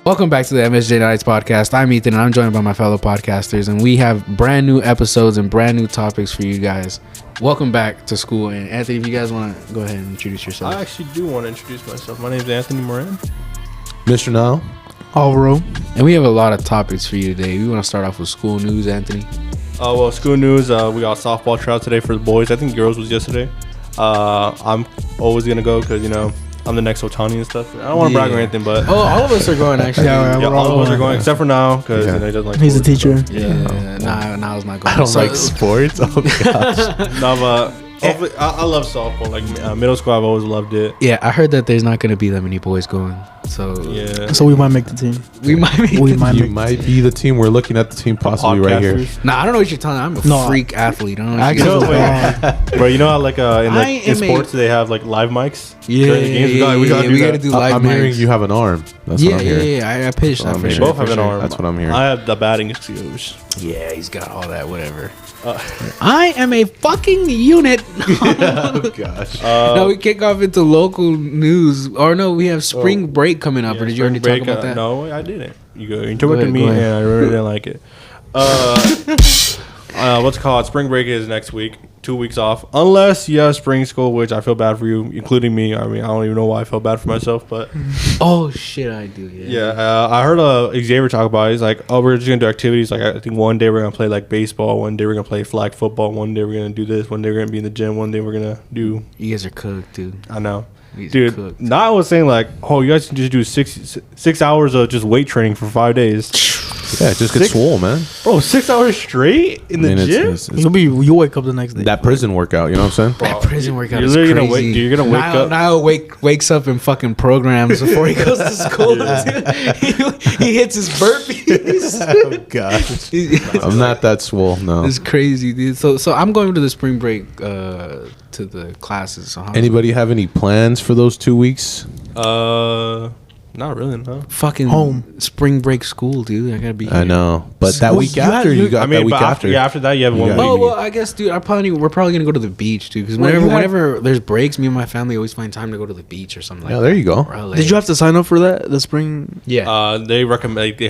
Welcome back to the MSJ Nights podcast. I'm Ethan, and I'm joined by my fellow podcasters, and we have brand new episodes and brand new topics for you guys. Welcome back to school. And Anthony, if you guys want to go ahead and introduce yourself. I actually do want to introduce myself. My name is Anthony Moran. Mr. Now. Alvaro. And we have a lot of topics for you today. We want to start off with school news, Anthony. Well, school news. We got softball tryout today for the boys. I think girls was yesterday. I'm always going to go because, you know, I'm the next Otani and stuff. I don't want to brag or anything, but... Oh, all of us are going, actually. Yeah, all of us are going, except for now, because he doesn't like He's a sports, teacher. So. Yeah, nah, I was not going. I don't like sports. Oh, gosh. No, but hopefully, I love softball. Like, middle school, I've always loved it. Yeah, I heard that there's not going to be that many boys going. So Yeah. So we might make the team. we might be. You might be the team. We're looking at the team possibly right here. Podcasters. Nah, I don't know what you're telling. I'm a freak athlete. I don't know what Actually, you're No, talking. Bro, you know how, like, in am sports, they have, like, live mics? Yeah, During the games? We gotta we got to that. do live I'm hearing mics. you have an arm. That's what I'm hearing. I pitched that I'm for hearing. sure. Both have for an sure. arm. That's what I'm hearing. I have the batting skills. Yeah, he's got all that, whatever. I am a fucking unit. Oh, gosh. No, we kick off into local news. Or no, we have spring break coming up. Yeah, Or did you already talk about that? No, I didn't. You interrupted ahead, me, go ahead. and I really didn't like it. What's it called? Spring break is next week. 2 weeks off, unless you have spring school, which I feel bad for you, including me. I mean, I don't even know why I feel bad for myself, but Oh, shit, I do. Yeah. I heard Xavier talk about it. He's like, oh, we're just gonna do activities. Like, I think one day we're gonna play like baseball, one day we're gonna play flag football, one day we're gonna do this, one day we're gonna be in the gym, one day we're gonna do. You guys are cooked, dude. I know. You guys are Dude, cooked. now I was saying like, oh, you guys can just do six hours of just weight training for 5 days. Yeah, just get swole, man. Bro, 6 hours straight in the gym? You wake up the next day. that prison workout, you know what I'm saying? That prison workout You're is literally crazy. gonna wake- dude, you're gonna wake up- Now wakes up and fucking programs before he goes to school. he hits his burpees. Oh, gosh. I'm not that swole, no. It's crazy, dude. So I'm going to the spring break to the classes. So Anybody have any plans for those 2 weeks? Not really, no. fucking Home. spring break school, dude. I gotta be. I here. know. But that Well, week you after, had- you got I mean, that week but after. after that, you have one Yeah. week. Oh well, I guess, dude. We're probably gonna go to the beach, dude. Because Well, whenever there's breaks, me and my family always find time to go to the beach or something. Yeah, like there that. you go. Or LA. Did you have to sign up for that? The spring? Yeah. They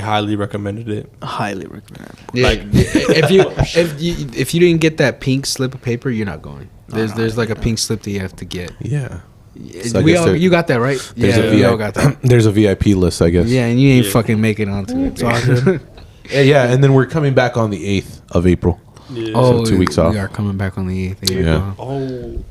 highly recommended it. Highly recommend. Yeah. Like if you didn't get that pink slip of paper, you're not going. There's like a pink slip that you have to get. Yeah. So I guess You got that right? There's Yeah, a we VIP all got that. There's a VIP list, I guess. Yeah, and you ain't Yeah. fucking making onto it. It's all good. Yeah, and then we're coming back on the 8th of April. Yeah. Oh, 2 weeks off. We are coming back on the 8th. Yeah. Oh.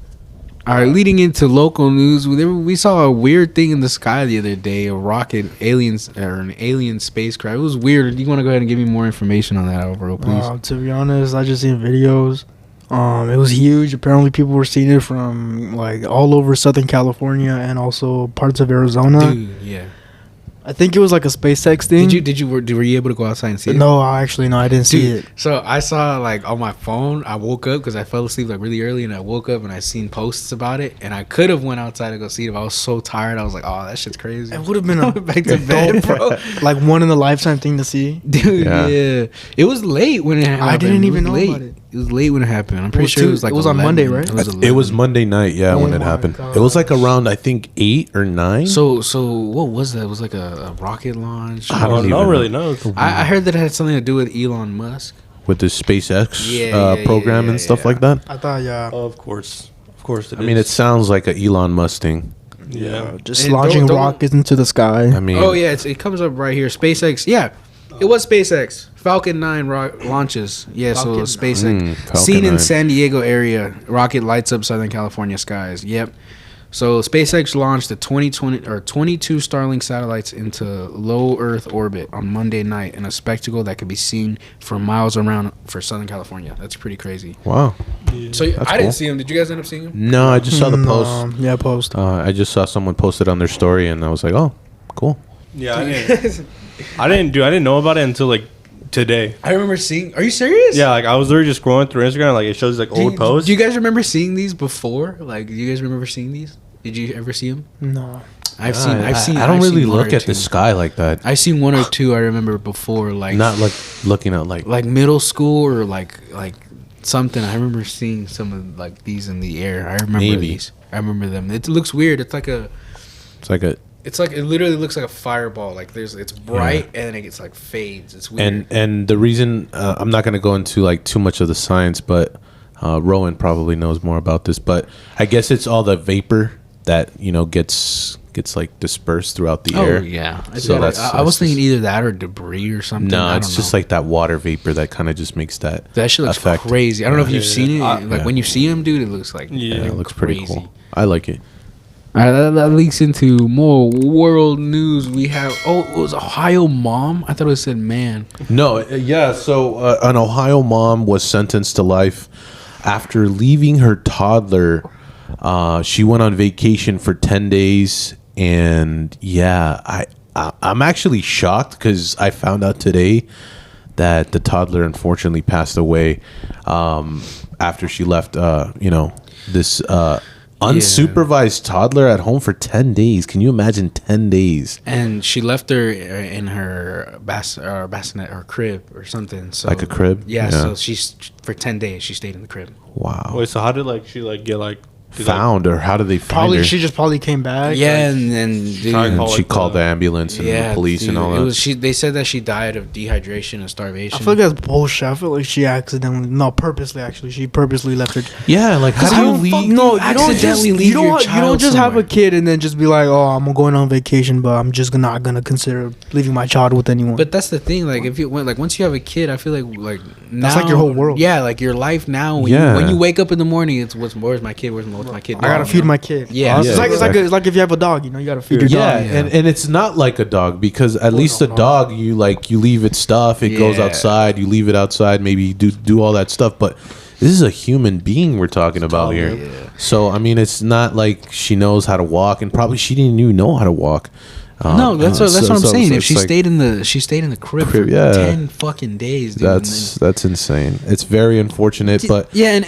All right, leading into local news, we saw a weird thing in the sky the other day, an alien spacecraft. It was weird. You want to go ahead and give me more information on that, Alvaro, please? To be honest, I just seen videos. It was huge. Apparently, people were seeing it from like all over Southern California and also parts of Arizona. Dude, yeah. I think it was like a SpaceX thing. Were you able to go outside and see it? No, actually, no, I didn't see Dude, it. so I saw like on my phone, I woke up because I fell asleep like really early, and I woke up and I seen posts about it, and I could have went outside to go see it, but I was so tired. I was like, oh, that shit's crazy. It would have been a back to bed, bro. like one in a lifetime thing to see. Dude, Yeah. yeah. It was late when it happened. I didn't even was know late. about it. It was late when it happened. I'm pretty was sure it too- was like it was on 11. Monday, right? It was, It was Monday night, yeah, when Oh it my happened. God. It was like around, I think, 8 or 9. So what was that? It was like a rocket launch? I don't No, even really know. knows. I heard that it had something to do with Elon Musk. With the SpaceX Yeah, program and stuff like that. I thought, yeah, Of course. I mean, it sounds like an Elon Musk thing. Yeah. just And launching don't- rockets into the sky. I mean, Oh yeah, it comes up right here. SpaceX. Yeah, it was SpaceX. Falcon 9 launches. Yeah, so Falcon SpaceX. Falcon Seen in 9. San Diego area, rocket lights up Southern California skies. Yep. So SpaceX launched the 22 Starlink satellites into low Earth orbit on Monday night in a spectacle that could be seen for miles around for Southern California. That's pretty crazy. wow. So I cool. didn't see him. Did you guys end up seeing him? No, I just saw the post. Yeah, post. I just saw someone post it on their story, and I was like, oh, cool. Yeah, I didn't know about it until like today. I remember seeing. Are you serious? Yeah, like I was literally just scrolling through Instagram, like it shows like old posts. Do you guys remember seeing these before? Like, do you guys remember seeing these? Did you ever see them? No. I've seen. I don't really look at the sky like that. I've seen one or two. I remember before, like Not like looking at like middle school or like something. I remember seeing some of like these in the air. I remember Maybe. these. I remember them. It looks weird. It's like a. it's like a It's like it literally looks like a fireball. Like it's bright and then it gets like fades. It's weird. And the reason I'm not going to go into like too much of the science, but Rowan probably knows more about this. But I guess it's all the vapor that gets like dispersed throughout the air. Yeah. So I was thinking either that or debris or something. No, it's just like that water vapor that kind of just makes that. That shit looks effect. crazy. I don't know if you've seen it. Like yeah. when you see him, dude, it looks like It looks crazy. pretty cool. I like it. All right, that leaks into more world news. We have it was Ohio mom. I thought it said man. No, yeah. So an Ohio mom was sentenced to life after leaving her toddler. She went on vacation for 10 days, and yeah, I'm actually shocked because I found out today that the toddler unfortunately passed away after she left. This unsupervised toddler at home for 10 days. Can you imagine 10 days? And she left her in her bassinet or crib or something. So Like a crib? Yeah. Yeah. So she's for 10 days she stayed in the crib. Wow. Wait, so how did she get Found, or how did they find Probably her? she just probably came back. Yeah, and then And she called the ambulance and the police and all that. They said that she died of dehydration and starvation. I feel like that's bullshit. I feel like she purposely actually. She purposely left her. Yeah, like how do you leave? No, you accidentally leave your you don't child just have a somewhere. kid and then just be like, oh, I'm going on vacation, but I'm just not gonna consider leaving my child with anyone. But that's the thing. Like if you once you have a kid, I feel like now, That's like your whole world. Yeah, like your life now. When you wake up in the morning, it's where's my kid? Where's my kid? I gotta feed my kid. Yeah. It's like if you have a dog, you gotta feed your Yeah, dog. and it's not like a dog because at least a dog you leave its stuff, it goes Yeah. outside, you leave it outside, maybe you do all that stuff, but this is a human being we're talking about here. Yeah. So I mean, it's not like she knows how to walk, and probably she didn't even know how to walk. No, that's what I'm saying. If it's she like- stayed in the crib for yeah. 10 fucking days, dude. that's insane. It's very unfortunate, but yeah, and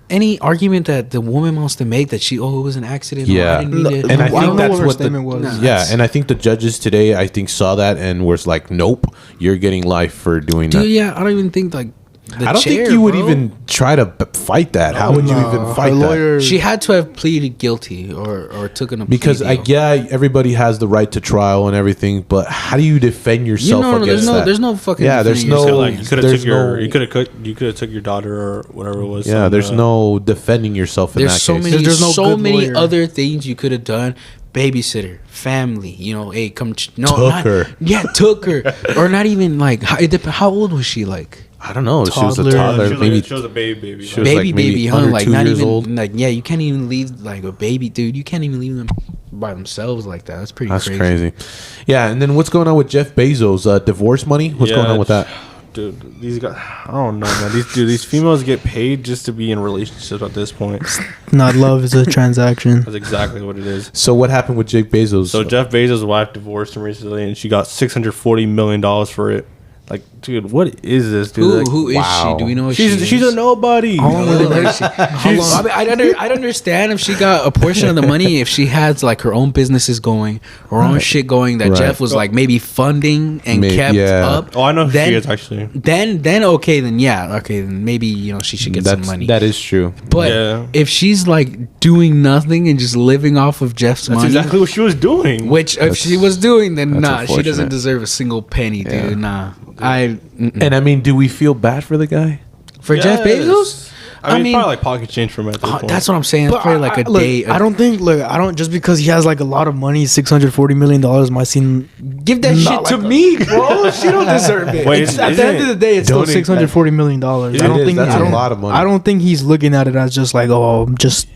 any argument that the woman wants to make that it was an accident. Yeah. I didn't mean to, and I I think don't know that's what her what the statement was. No. and I think the judges today saw that and was like, nope, you're getting life for doing that. dude. Yeah, I don't even think like. I don't think you would even try to fight that. How would you even fight that? She had to have pleaded guilty or taken a plea Because deal. everybody has the right to trial and everything, but how do you defend yourself against that? There's no fucking. There's defending no yourself. you could have there's you could have took your daughter or whatever it was. yeah. There's no defending yourself in There's that so case. many, There's no so good many lawyer. other things you could have done. Babysitter, family, hey, come. Took her. Yeah, took her, or not even like. How old was she? Like I don't know. She was a Toddler. toddler, maybe. she was a baby. She was like maybe baby, huh? under Like 2 not years even old. like you can't even leave like a baby, dude. You can't even leave them by themselves like that. That's pretty That's crazy. Yeah, and then what's going on with Jeff Bezos? Divorce money? What's going on with that? Dude, these guys, I don't know, man. These females get paid just to be in relationships at this point. Not love is a transaction. That's exactly what it is. So what happened with Jake Bezos? So Jeff Bezos' wife divorced him recently, and she got $640 million for it. Like, dude, what is this, dude? Who is wow. she? Do we know? If She's a nobody. How long? I mean, I'd understand if she got a portion of the money if she had like her own businesses going, her own shit going that Right. Jeff was like maybe funding and kept up. Oh, I know who then, she is actually. Then then maybe she should get some money. That is true. But Yeah. if she's like doing nothing and just living off of Jeff's That's money, exactly what she was doing. which if she was doing, then that's she doesn't unfortunate. deserve a single penny, dude. Yeah. Nah, And I mean, do we feel bad for the guy? for Jeff Yes. Bezos. I mean, probably like pocket change for him at this point. That's what I'm saying. It's But probably like a day. I don't think. Look, I don't. Just because he has like a lot of money, $640 million might seem. give that Not shit like to that. me, bro. She don't deserve it. Wait, It's, at the end of the day, it's still Don't $640 million. I It don't is. think That's I a don't- lot of money. I don't think he's looking at it as just like, oh, just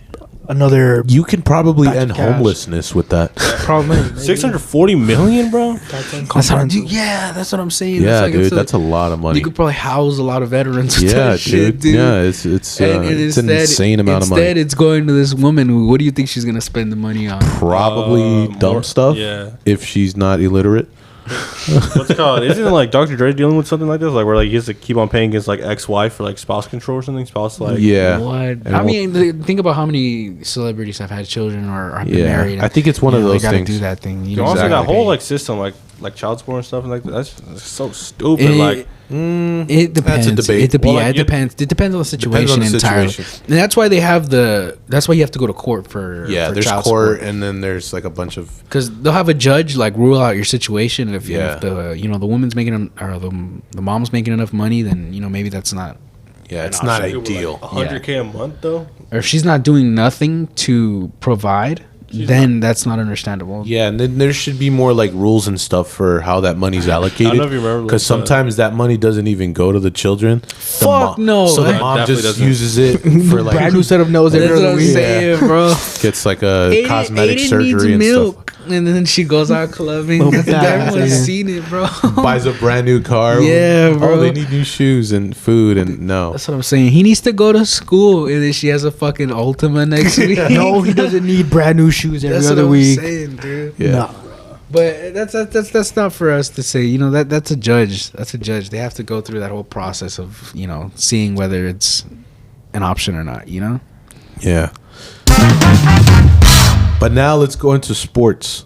another You can probably Batch of end cash. homelessness with that. problem. $640 million, bro. That's how, dude, yeah, that's what I'm saying. Yeah, It's like, dude, it's that's a lot of money. You could probably house a lot of veterans. With Yeah, that shit, dude. Yeah, it's an insane amount of money. Instead, it's going to this woman who. What do you think she's gonna spend the money on? Probably dumb more- stuff. yeah. If she's not illiterate. What's it called? Isn't it like Dr. Dre dealing with something like this? Like where like he has to keep on paying his like ex-wife for like spouse control or something? Spouse like Yeah. What? And I mean, think about how many celebrities have had children or have been Yeah. married. I think it's one of they those gotta things. do that thing. You You know, honestly, Exactly. that whole like system, like like child support and stuff like that. That's so stupid. Like it depends. That's a debate. It depends. It depends on the situation entirely. And that's why they have that's why you have to go to court for there's child court, support. and then there's like a bunch of, because they'll have a judge like rule out your situation, and if the the woman's making or the mom's making enough money, then maybe that's not. Yeah, it's not option. ideal. Like $100K a month though. Or if she's not doing nothing to provide, then that's not understandable. Yeah, and then there should be more like rules and stuff for how that money's allocated. I don't know if you remember, because sometimes that money doesn't even go to the children. Fuck no. So the That mom definitely just doesn't. uses it for like Brand new set of nose every That's what other I'm week. saying, bro. gets like a cosmetic surgery and stuff. And then she goes out clubbing. Oh, badass, Everyone's yeah. seen it, bro. Buys a brand new car. Yeah, bro. Oh, they need new shoes and food, and no. That's what I'm saying. He needs to go to school, and then she has a fucking Ultima next week. No, he doesn't need brand new shoes every That's what other I'm week. saying, dude. Yeah. Nah. But that's not for us to say. That's a judge. That's a judge. They have to go through that whole process of seeing whether it's an option or not. Yeah. But now let's go into sports.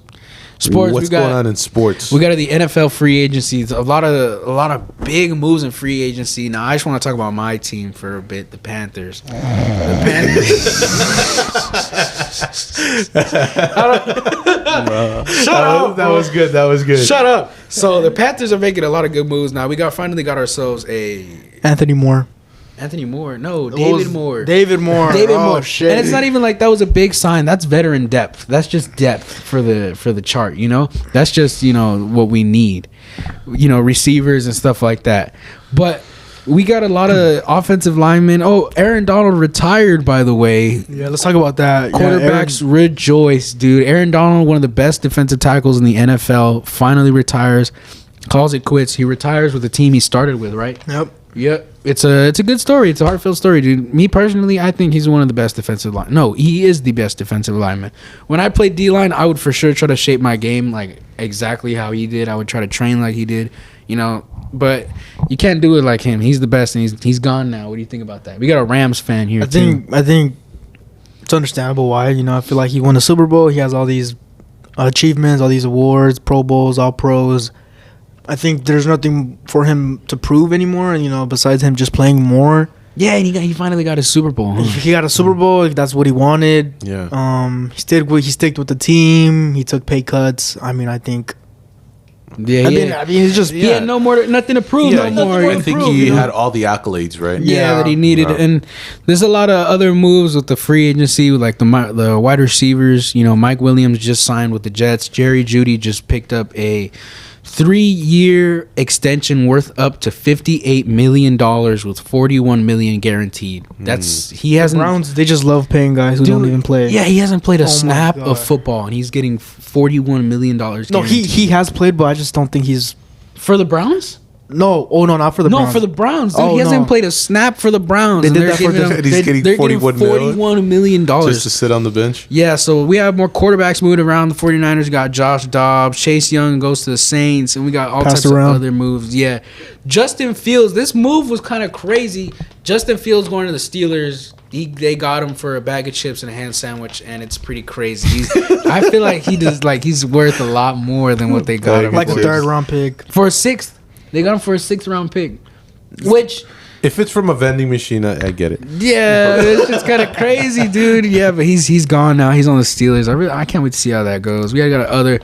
Sports. What's going on in sports? We got the NFL free agency. A lot of big moves in free agency. Now I just want to talk about my team for a bit, the Panthers. The Panthers. Shut up. That was good. That was good. Shut up. So the Panthers are making a lot of good moves now. We finally got ourselves Anthony Moore. Anthony Moore. No, David Moore. David Moore. David Oh, Moore. shit. And it's not even like that was a big sign. That's veteran depth. That's just depth for the chart, That's just, what we need. Receivers and stuff like that. But we got a lot of offensive linemen. Oh, Aaron Donald retired, by the way. Yeah, let's talk about that. Quarterbacks rejoice, dude. Aaron Donald, one of the best defensive tackles in the NFL, finally retires. Calls it quits. He retires with the team he started with, right? Yep. It's a good story. It's a heartfelt story, dude. Me personally, I think he's one of the best defensive line. No, he is the best defensive lineman. When I played D-line, I would for sure try to shape my game like exactly how he did. I would try to train like he did, but you can't do it like him. He's the best, and he's gone now. What do you think about that? We got a Rams fan here, I think it's understandable why. I feel like he won a Super Bowl. He has all these achievements, all these awards, Pro Bowls, All Pros. I think there's nothing for him to prove anymore, besides him just playing more. Yeah, and he finally got his Super Bowl. Huh? He got a Super Bowl. That's what he wanted. Yeah. He sticked with the team. He took pay cuts. I think. Yeah, I mean, it's just he had nothing to prove no more. I think he had all the accolades, right? Yeah, that he needed. And there's a lot of other moves with the free agency, with like the wide receivers. Mike Williams just signed with the Jets. Jerry Jeudy just picked up a 3-year extension worth up to $58 million with $41 million guaranteed. He hasn't. Browns, they just love paying guys who don't even play. Yeah, he hasn't played a snap God. of football, and he's getting $41 million. No, he has played, but I just don't think he's for the Browns. No, not for the Browns. No, for the Browns. Dude. Oh, he hasn't no. played a snap for the Browns. They and did they're that for giving the- him- He's getting they're getting $41 million just to sit on the bench. Yeah, so we have more quarterbacks moving around. The 49ers got Josh Dobbs. Chase Young goes to the Saints. And we got all Passed types around. of other moves. Yeah. Justin Fields. This move was kind of crazy. Justin Fields going to the Steelers. They got him for a bag of chips and a ham sandwich, and it's pretty crazy. I feel like he's worth a lot more than what they got him like for. a third round pick. For a sixth. They got him for a 6th round pick. Which... If it's from a vending machine, I get it. Yeah, it's just kind of crazy, dude. Yeah, but he's gone now. He's on the Steelers. I can't wait to see how that goes. We got other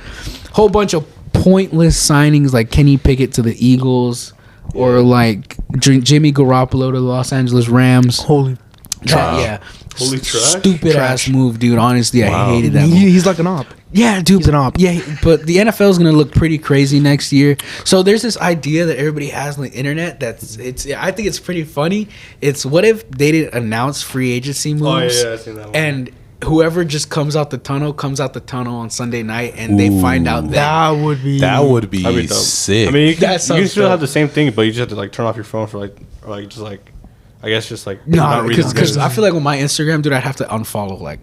whole bunch of pointless signings like Kenny Pickett to the Eagles or like Jimmy Garoppolo to the Los Angeles Rams. Holy Yeah. Holy trash. Stupid ass move, dude. Honestly, I hated that move. He's like an op. Yeah, dude. He's an op. Yeah, but the NFL is gonna look pretty crazy next year. So there's this idea that everybody has on the internet I think it's pretty funny. It's what if they didn't announce free agency moves? Oh yeah, I seen that one. And whoever just comes out the tunnel on Sunday night, and they find out That would be That'd be dope. sick. I mean, you That can sounds still dope. have the same thing, but you just have to like turn off your phone for I guess just like no, not reading because the I feel like with my Instagram, dude, I'd have to unfollow like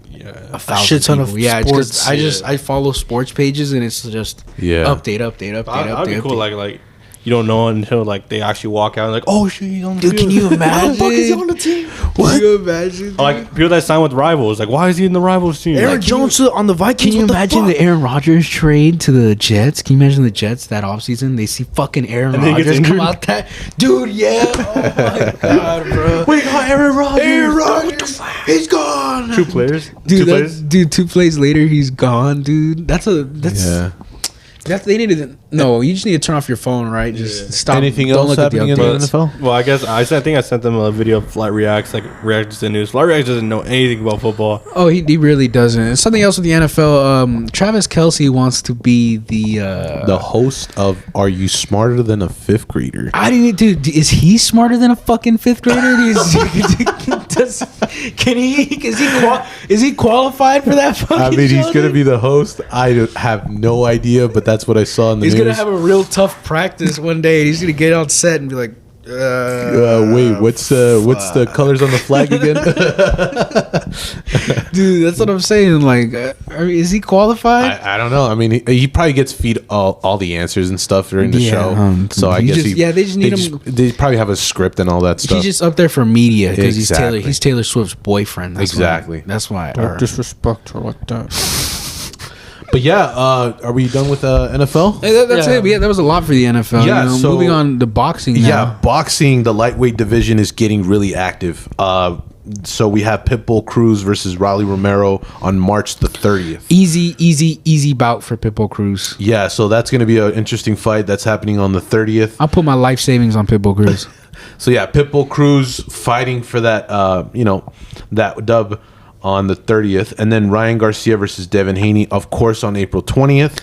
a thousand shit ton of people. Yeah, sports. because I follow sports pages, and it's just Yeah. update. That'd be cool. Like you don't know until like they actually walk out and like, oh shit, he's on the Dude, field. can you imagine? Why the fuck is he on the team? Can you imagine? Or, like people that sign with rivals, like why is he in the rivals team? Aaron Like, Jones on the Vikings. Can you what imagine fuck? the Aaron Rodgers trade to the Jets? Can you imagine the Jets that offseason? They see fucking Aaron And then he gets Rodgers come injured. out that dude. Yeah. Oh my god, bro. we got Aaron Rodgers. Aaron Rodgers, he's gone. Two players. Dude, Two players. dude, 2 plays later, he's gone, dude. That's they need to. No, you just need to turn off your phone, right? Just stop. Anything don't else look at the happening in the updates. NFL? Well, I guess I think I sent them a video of Flight Reacts, like reacts to the news. Flight Reacts doesn't know anything about football. Oh, he really doesn't. And something else with the NFL. Travis Kelce wants to be the host of Are You Smarter Than a Fifth Grader? I didn't, dude. Is he smarter than a fucking fifth grader? Is he qualified for that? Fucking I mean, he's show, gonna dude? be the host. I have no idea, but that's what I saw in the He's news. gonna have a real tough practice one day. And he's gonna get on set and be like, wait, what's the colors on the flag again? dude, that's what I'm saying. Like, I mean, is he qualified? I don't know. I mean, he probably gets feed all the answers and stuff during the Yeah, show. So I he guess just- yeah, they just need him- They probably have a script and all that stuff. He's just up there for media because Exactly. he's Taylor Swift's boyfriend. Exactly. That's why. Don't disrespect her like that. But yeah, are we done with NFL? Hey, that's it. Yeah, that was a lot for the NFL. Yeah, so- moving on to boxing now. Yeah, boxing, the lightweight division is getting really active. So we have Pitbull Cruz versus Raleigh Romero on March the 30th. Easy bout for Pitbull Cruz. Yeah, so that's going to be an interesting fight that's happening on the 30th. I'll put my life savings on Pitbull Cruz. So yeah, Pitbull Cruz fighting for that, that dub on the 30th, and then Ryan Garcia versus Devin Haney, of course, on April 20th.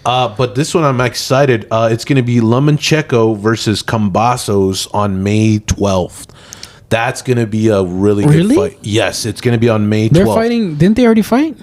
But this one I'm excited. It's going to be Lomachenko versus Cambasos on May 12th. That's going to be a really good fight. Yes, it's going to be on May 12th. They're fighting. Didn't they already fight?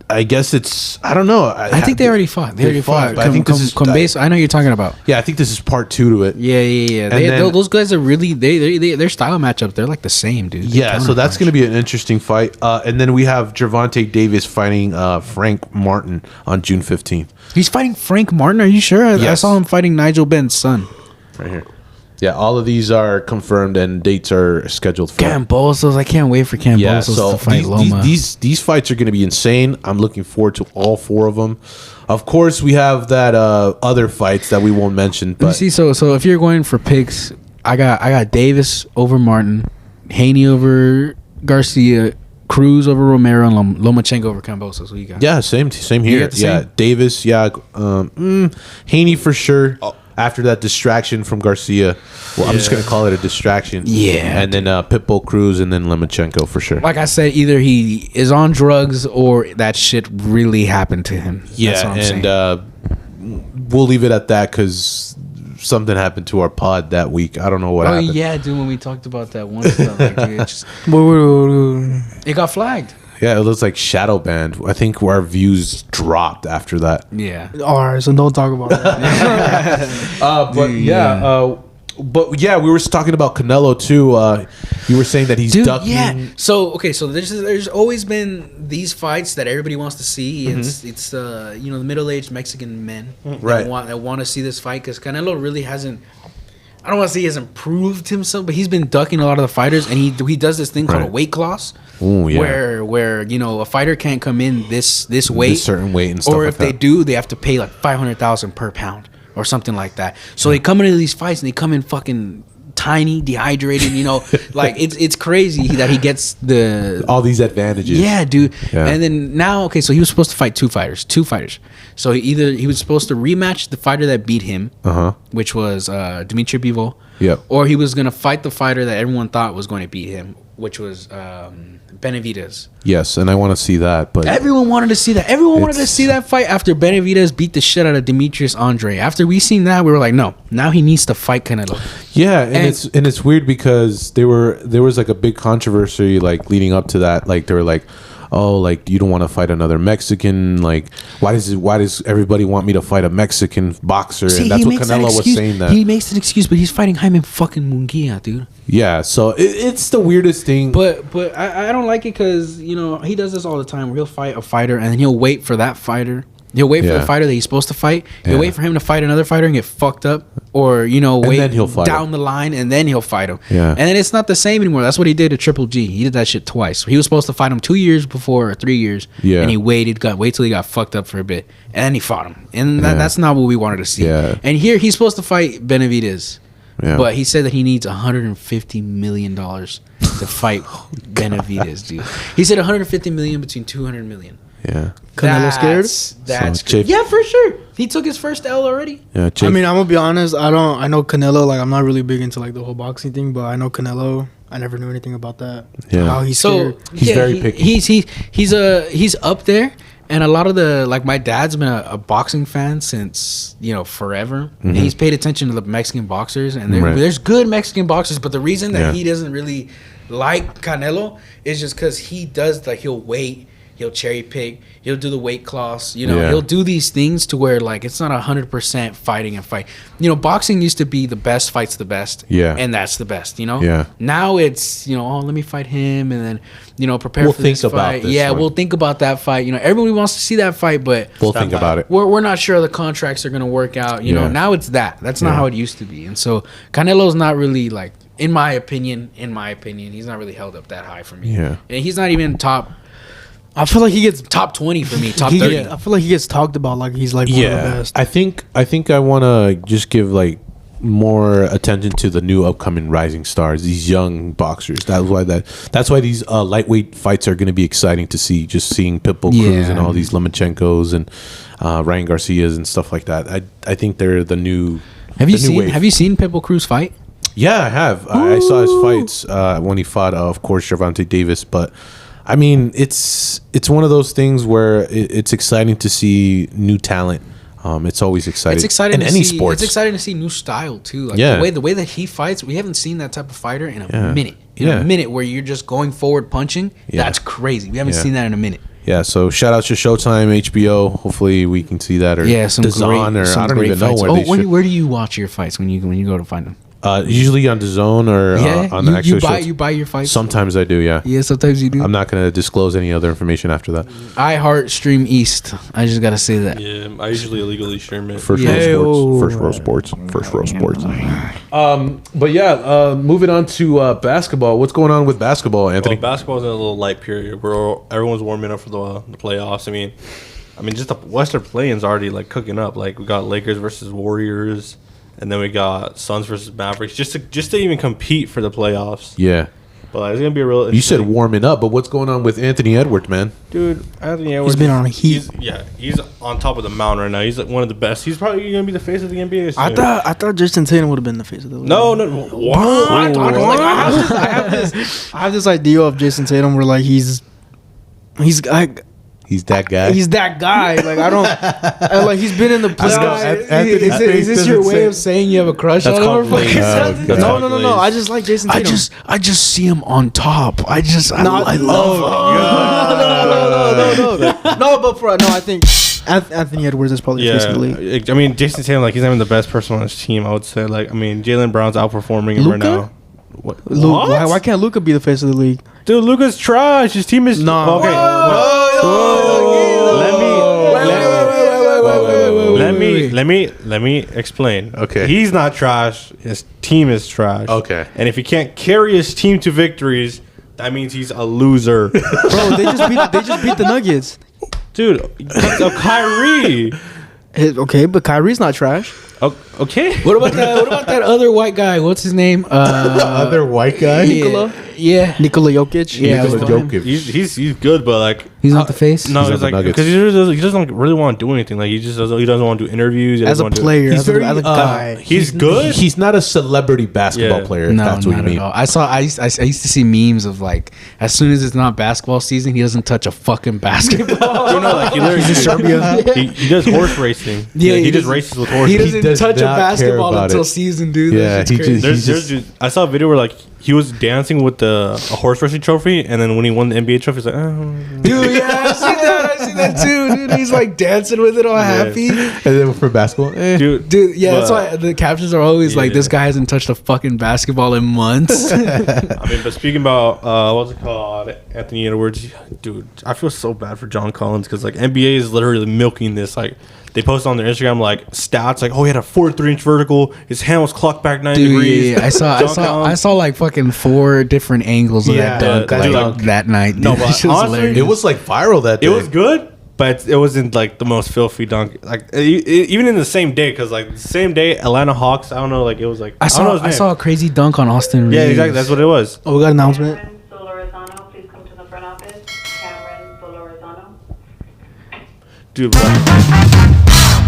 I guess it's. I don't know. I think they already fought. They already fought. But I think this is. I know you're talking about. Yeah, I think this is part 2 to it. Yeah. Those guys are really their style matchup. They're like the same, dude. Yeah, so that's going to be an interesting fight. And then we have Gervonta Davis fighting Frank Martin on June 15th. He's fighting Frank Martin. Are you sure? I Yes. saw him fighting Nigel Benn's son. Right here. Yeah, all of these are confirmed and dates are scheduled for. Cambosos. I can't wait for Cambosos to fight Loma. These fights are going to be insane. I'm looking forward to all 4 of them. Of course, we have that other fights that we won't mention. Let me But see. So if you're going for picks, I got Davis over Martin, Haney over Garcia, Cruz over Romero, and Lomachenko over Cambosos. What you got? yeah, same You here. got the Yeah, same? Davis. Yeah, Haney for sure. After that distraction from Garcia, well, I'm just going to call it a distraction. Yeah. and then Pitbull Cruz, and then Lomachenko for sure. Like I said, either he is on drugs or that shit really happened to him. That's Yeah, what I'm and we'll leave it at that because something happened to our pod that week. I don't know what Oh happened. yeah, dude. When we talked about that one stuff, like, dude, it got flagged. Yeah, it looks like shadow banned. I think our views dropped after that. Yeah. All right, so don't talk about that. But we were talking about Canelo too. You were saying that he's Dude, ducking. yeah. So okay, so there's always been these fights that everybody wants to see. It's the middle-aged Mexican men Right. that want to see this fight because Canelo really hasn't. I don't want to say he hasn't proved himself, but he's been ducking a lot of the fighters, and he does this thing called a Right. weight class, Ooh, yeah. where a fighter can't come in this weight, This certain weight and stuff or like if they that. do, they have to pay like $500,000 per pound or something like that. So they come into these fights and they come in fucking tiny, dehydrated. Like it's crazy that he gets all these advantages. yeah, dude. Yeah. And then now, okay, so he was supposed to fight two fighters. So he was supposed to rematch the fighter that beat him, which was Dimitri Bivol. Yep. Or he was gonna fight the fighter that everyone thought was going to beat him, which was Benavidez. Yes, and I want to see that, but Everyone wanted to see that. Everyone wanted to It's- see that fight after Benavidez beat the shit out of Demetrius Andre. After we seen that, we were like, no, now he needs to fight Canelo. yeah, and And- it's weird because there was like a big controversy like leading up to that. Like they were like, oh, like you don't want to fight another Mexican. Like why does everybody want me to fight a Mexican boxer? See, and that's he what makes that Canelo was excuse. saying that. He makes an excuse, but he's fighting Jaime fucking Munguia, dude. Yeah, so it's the weirdest thing. But I don't like it because he does this all the time. Where he'll fight a fighter and then he'll wait for that fighter He'll wait for Yeah. the fighter that he's supposed to fight. He'll Yeah. wait for him to fight another fighter and get fucked up, or wait then he'll fight down him. the line and then he'll fight him. Yeah. And then it's not the same anymore. That's what he did to Triple G. He did that shit twice. He was supposed to fight him 2 years before or 3 years. Yeah. And he wait till he got fucked up for a bit, and then he fought him. And Yeah. that's not what we wanted to see. Yeah. And here he's supposed to fight Benavidez. Yeah. But he said that he needs $150 million to fight Benavidez, dude. He said 150 million between 200 million. Yeah. Canelo scared? That's So, good. Jake- Yeah, for sure. He took his first L already. Yeah. I mean, I'm gonna be honest. I know Canelo. Like, I'm not really big into like the whole boxing thing, but I know Canelo. I never knew anything about that. Yeah. How he's So scared. He's very picky. He's up there, and a lot of my dad's been a boxing fan since forever. And he's paid attention to the Mexican boxers, and Right. there's good Mexican boxers, but the reason that Yeah. he doesn't really like Canelo is just because he does he'll wait. He'll cherry pick. He'll do the weight class. Yeah. He'll do these things to where it's not 100% fighting and fight. Boxing used to be the best fights the best. Yeah. And that's the best. Yeah. Now it's let me fight him, and then prepare We'll for think this about fight. this Yeah, one. we'll think about that fight. Everybody wants to see that fight, but We'll think about it. we're not sure the contracts are gonna work out. Yeah. Now it's that. That's not Yeah. how it used to be. And so Canelo's not really in my opinion, he's not really held up that high for me. Yeah. And he's not even top I feel like he gets top 20 for me, top he 30. I feel like he gets talked about like he's like one of the best. I think I want to just give more attention to the new upcoming rising stars, these young boxers. That's why these lightweight fights are going to be exciting to see. Just seeing Pitbull Cruz and all these Lomachenkos and Ryan Garcias and stuff like that. I think they're the new. Have you the new wave. seen Pitbull Cruz fight? Yeah, I have. I saw his fights when he fought, of course, Gervonta Davis. But I mean, it's one of those things where it's exciting to see new talent. It's always exciting. It's exciting in to any see. sports. It's exciting to see new style too. Yeah. The way that he fights, we haven't seen that type of fighter in a Yeah. minute. Yeah. A minute where you're just going forward punching. Yeah. That's crazy. We haven't Yeah. seen that in a minute. Yeah, so shout out to Showtime, HBO. Hopefully we can see that, or Some DAZN, great, or some I don't great even know fights. where they should. Where do you watch your fights when you go to find them? Usually on DAZN or on the actual show. you buy your fights. Sometimes I do, yeah. Yeah, sometimes you do. I'm not going to disclose any other information after that. I heart Stream East. I just gotta say that. Yeah, I usually illegally stream it. First Yeah. row sports. First row sports. But yeah, moving on to basketball. What's going on with basketball, Anthony? Well, basketball's in a little light period where everyone's warming up for the playoffs. I mean, just the Western play-in's already cooking up. We got Lakers versus Warriors, and then we got Suns versus Mavericks, just to even compete for the playoffs. Yeah. But it's gonna be a real. You said warming up, but what's going on with Anthony Edwards, man? dude, Anthony Edwards. He's been on heat. He's on top of the mountain right now. He's one of the best. He's probably gonna be the face of the NBA. Soon. I thought Jason Tatum would have been the face of the league. No. What? I have this idea of Jason Tatum where he's He's that guy. he's that guy. I don't he's been in the playoffs. Anthony's Is this your way of saying you have a crush That's on him? called glaze. That's No. I just like Jason Tatum. I just see him on top. I love him. I think Anthony Edwards is probably the face of the league. Yeah, Jason Tatum, he's not even the best person on his team. I would say, Jalen Brown's outperforming him right Luka? now. What? Why can't Luka be the face of the league? Dude, Luka's trash. His team is No. Okay. Let me explain. Okay. He's not trash. His team is trash. Okay. And if he can't carry his team to victories, that means he's a loser. Bro, they just beat the Nuggets. Dude, Kyrie. Okay, but Kyrie's not trash. Okay. What about that other white guy? What's his name? Other white guy? Nikola? Yeah. Nikola Jokic. Yeah, Nikola I was Jokic. He's good, but He's not the face. no, He's it's on the Nuggets. because he doesn't really want to do anything. He doesn't want to do interviews. He As doesn't a want to player, He's as a very, guy. He's good. He's not a celebrity basketball Yeah. player. If No, that's what you not mean. at all. I used to see memes of as soon as it's not basketball season, he doesn't touch a fucking basketball. You know, he literally He's in Serbia. he does horse racing. Yeah, he he just does- races with horses. He doesn't does touch a not care basketball about until it. season, dude. Yeah, That he shit's crazy. just- I saw a video where he was dancing with a horse racing trophy, and then when he won the NBA trophy, he's like, oh. Dude, yeah, I see that. that too, dude. He's like dancing with it all happy. And then for basketball, Dude, yeah, that's but- why the captions are always like, this guy hasn't touched a fucking basketball in months. I mean, but speaking about what's it called, Anthony Edwards, dude, I feel so bad for John Collins because like NBA is literally milking this. Like they post on their Instagram like stats, like, oh, he had a 43-inch vertical, his hand was clocked back 90 Dude, degrees. yeah, I saw like fucking 4 different angles of that dunk that like, dunk. that night. Dude. No, but That shit was honestly, hilarious. it was like viral that day. It was good, but it wasn't like the most filthy dunk. Like even in the same day, because like the same day, Atlanta Hawks. I don't know, like it was like I don't know his saw name. a crazy dunk on Austin Reeves. Yeah, exactly. That's what it was. Oh, we got an announcement. Cameron Solorzano, please come to the front office. Cameron Solorzano. Dude,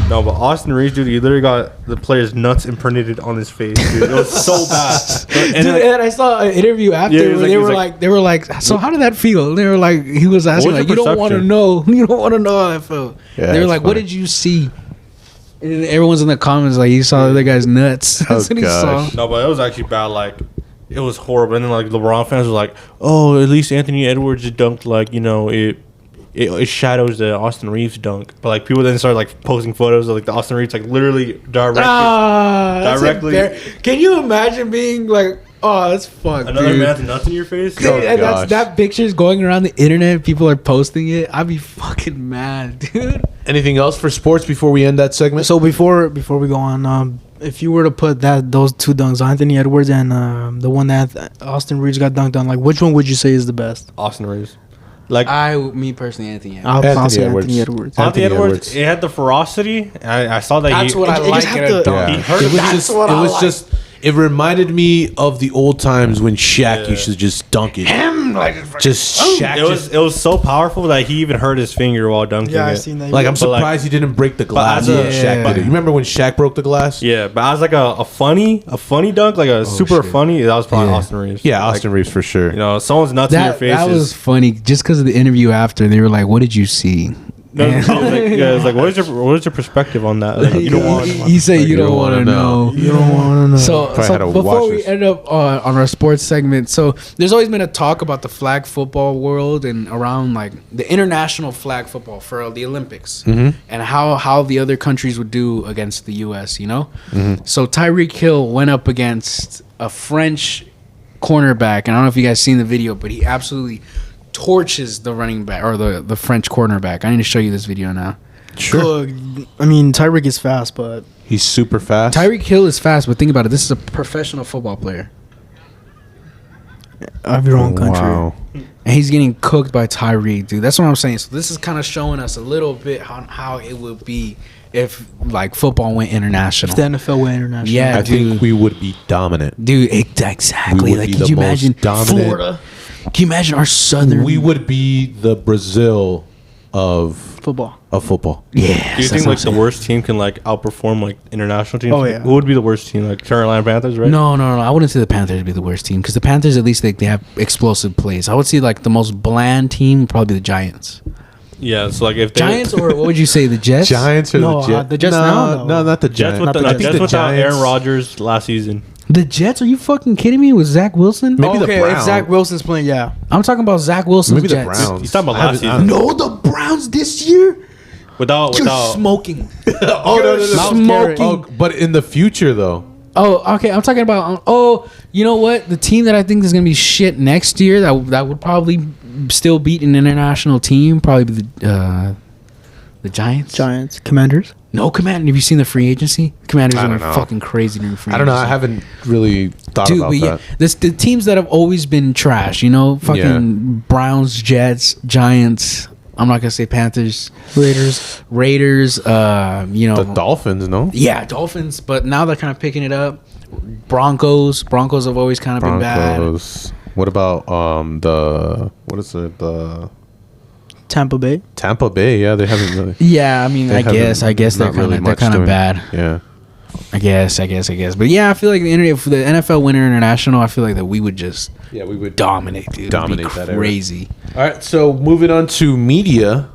no, but Austin Reeves, dude, he literally got the player's nuts imprinted on his face, dude. It was so bad. Dude, And like, and I saw an interview after Yeah, he was where like- they were like, so how did that feel? They were like, he was asking What was like, your you don't want to perception? know, you don't want to know how that felt. Yeah, they were that's like, what funny. did you see? And then everyone's in the comments like, you saw the other guy's nuts. Oh, That's what he gosh. saw. no, but it was actually bad. Like, it was horrible. And then like LeBron fans were like, oh, at least Anthony Edwards dunked like, you know, it shadows the Austin Reeves dunk. But like people then started like posting photos of like the Austin Reeves like literally directly. That's Directly- Can you imagine being like, oh, that's fucked, Another dude. man's nuts in your face. Dude, Oh, and gosh. that picture's going around the internet. People are posting it. I'd be fucking mad, dude. Anything else for sports before we end that segment? So before we go on, if you were to put those 2 dunks, Anthony Edwards and the one that Austin Reeves got dunked on, like which one would you say is the best? Austin Reeves. Like Me personally, Anthony. I'll say Edwards. Anthony Edwards. Anthony Anthony Edwards, Edwards. it had the ferocity. I saw that That's he. what I it like just in had a the- dunk. Yeah. It was just it reminded me of the old times when Shaq used to just dunk it. Just Shaq. It was so powerful that he even hurt his finger while dunking Yeah, it. I seen that. Like I'm But, like- surprised he didn't break the glass as a- when Shaq did it. You remember when Shaq broke the glass? Yeah, but as like a funny dunk, like a super shit. funny, that was probably Yeah. Austin Reeves. Yeah, Like, Austin Reeves for sure. You know, someone's nuts in your face. That was funny just because of the interview after. They were like, what did you see? It's like, what is your perspective on that? Like, you don't want. He said you don't want to know. You don't want to know. So, Probably had to before watch we this. end up on our sports segment, so there's always been a talk about the flag football world and around like the international flag football for the Olympics and how the other countries would do against the U.S. You know, so Tyreek Hill went up against a French cornerback, and I don't know if you guys seen the video, but he absolutely torches the running back or the French cornerback. I need to show you this video now. Sure. I mean, Tyreek is fast, but He's super fast. Tyreek Hill is fast, but think about it. This is a professional football player. of your own country. Wow. And he's getting cooked by Tyreek, dude. That's what I'm saying. So this is kind of showing us a little bit on how it would be if like football went international. If the NFL went international. Yeah, I dude. think we would be dominant. Dude, exactly. We would Like, be could the you most imagine dominant- Florida? Can you imagine our southern? We would be the Brazil of Football. football. Yeah. Do you think like the worst team can like outperform like international teams? Oh, yeah. Who would be the worst team? Like Carolina Panthers, right? No. I wouldn't say the Panthers would be the worst team because the Panthers at least they have explosive plays. I would say like the most bland team would probably be the Giants. Yeah. So like if they Giants or what would you say the Jets? Giants or No, the Jets? the Jets now, No, no. not the Jets Giants. with the I think Jets the without Giants- Aaron Rodgers last season. The Jets? Are you fucking kidding me? With Zach Wilson? Maybe the okay, Browns. if Zach Wilson's playing, yeah. I'm talking about Zach Wilson's Maybe the Jets. Browns. He's talking about I last haven't- season. No, the Browns this year. Without You're smoking. Oh, no, Smoking. Oh, but in the future, though. Oh, okay. I'm talking about. Oh, you know what? The team that I think is gonna be shit next year that would probably still beat an international team. Probably be the Giants. Giants. Commanders. No, Commander. Have you seen the free agency? Commanders I are don't know. fucking crazy during free. I don't know. I agency. haven't really thought Dude, about but yeah, that. the teams that have always been trash. You know, fucking Browns, Jets, Giants. I'm not gonna say Panthers, Raiders. Raiders. You know, The Dolphins, no? yeah, Dolphins. But now they're kind of picking it up. Broncos have always kind of been bad. Broncos. What about what is it? The Tampa Bay. Tampa Bay. Yeah, they haven't really. Yeah, I mean, they I guess haven't- they're not really kind of much they're kind of doing- bad. Yeah. I guess. But yeah, I feel like if the NFL went international, I feel like that we would just Yeah, we would dominate, dude. It'd Dominate be that era. crazy. All right, so moving on to media.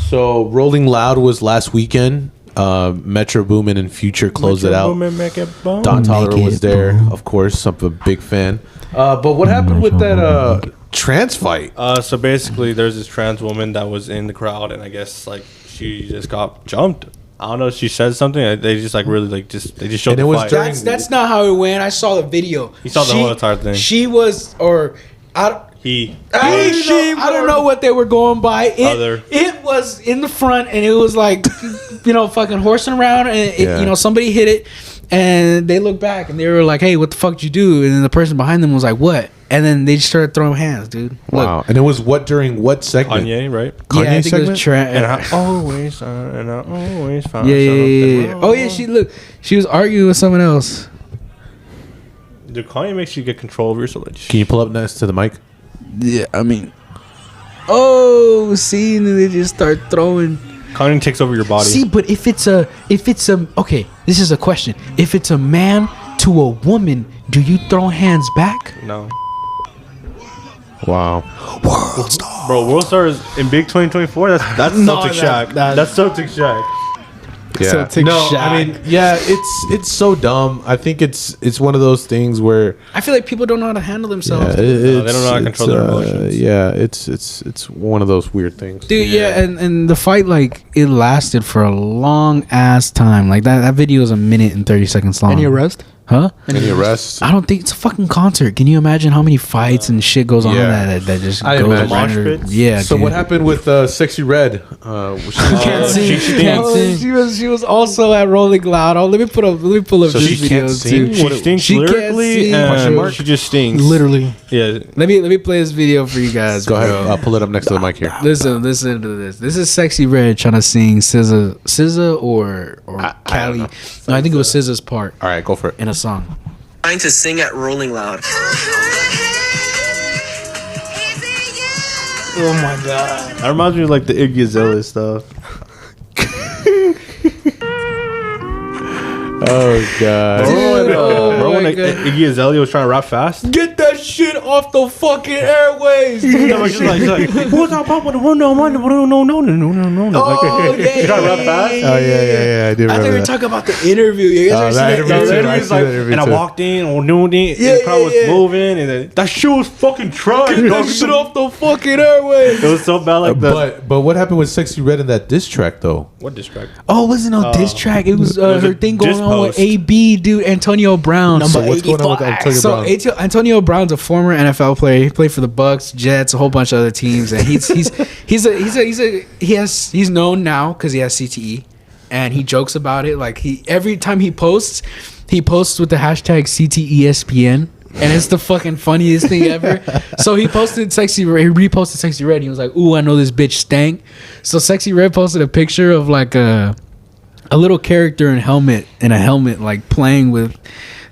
So Rolling Loud was last weekend. Metro Boomin and Future closed it out. Don Tolliver Make was it there, boom. of course. I'm a big fan. But what happened with that trans fight? So basically, there's this trans woman that was in the crowd, and I guess like she just got jumped. I don't know if she said something. They just like really like they just showed And the it was fight. during- That's not how it went. I saw the video. You saw the whole entire thing. She was, or I don't know what they were going by. It was in the front, and it was like, fucking horsing around, and somebody hit it, and they looked back, and they were like, "Hey, what the fuck did you do?" And then the person behind them was like, "What?" And then they just started throwing hands, dude. Wow. Look. And it was during what segment? Kanye, right? Kanye Yeah, I think segment? it was And I always found. Yeah. Oh yeah, she was arguing with someone else. Dude, Kanye makes you get control of your soul. Can you pull up next to the mic? Yeah, I mean, see, and then they just start throwing. Kanye takes over your body. See, but if it's a okay, this is a question. If it's a man to a woman, do you throw hands back? No. Wow. Bro, World Stars in Big 2024. That's No, Celtic Shack. That's Celtic Shack. Yeah. Celtic No, Shack. I mean, yeah, it's so dumb. I think it's one of those things where I feel like people don't know how to handle themselves. they don't know how to control their emotions. Yeah, it's one of those weird things. Dude, yeah, and the fight, like, it lasted for a long ass time. Like that video is a minute and 30 seconds long. Any arrest? Huh? Any arrests? I don't think it's a fucking concert. Can you imagine how many fights and shit goes on that just I goes imagine. Mosh around? pits? Yeah. So dude. what happened with Sexy Red? Can't sing. she can't Oh, she was also at Rolling Loud. Oh, let me pull up So this she video can't sing? too. She stinks She can't lyrically, sing. and Question mark? she just stinks. Literally. Yeah. Let me play this video for you guys. Go ahead, bro. pull it up next to the mic here. Listen to this. This is Sexy Red trying to sing SZA or Cali. know. No, I think it was SZA's part All right, go for it. in a song. Trying to sing at Rolling Loud. Oh my god. That reminds me of like the Iggy Azalea stuff. Oh god. Bro, when my God. Iggy Azalea was trying to rap fast. Get that shit off the fucking airways. No, she's like, what's up, Papa? No. Oh, yeah, She trying to rap fast. Oh yeah. I do I think remember we were that. talking about the interview. You guys that ever seen interview that too. I interview? see that interview And I too. walked in, and the Yeah, crowd was yeah. moving, and then, that shit was fucking trash. Get that shit off the fucking airways. It was so bad, like the But what happened with Sexy Red in that diss track though? what distract? Oh, it wasn't no diss track. It was, was her a thing going diss on with post. AB, dude, Antonio Brown. So what's going on with Antonio So Brown? Antonio Brown's a former NFL player. He played for the Bucks, Jets, a whole bunch of other teams, and he's known now because he has CTE, and he jokes about it. Like every time he posts with the hashtag CTESPN. And it's the fucking funniest thing ever. So he reposted Sexy Red. And he was like, "Ooh, I know this bitch stank." So Sexy Red posted a picture of like a little character in a helmet, like playing with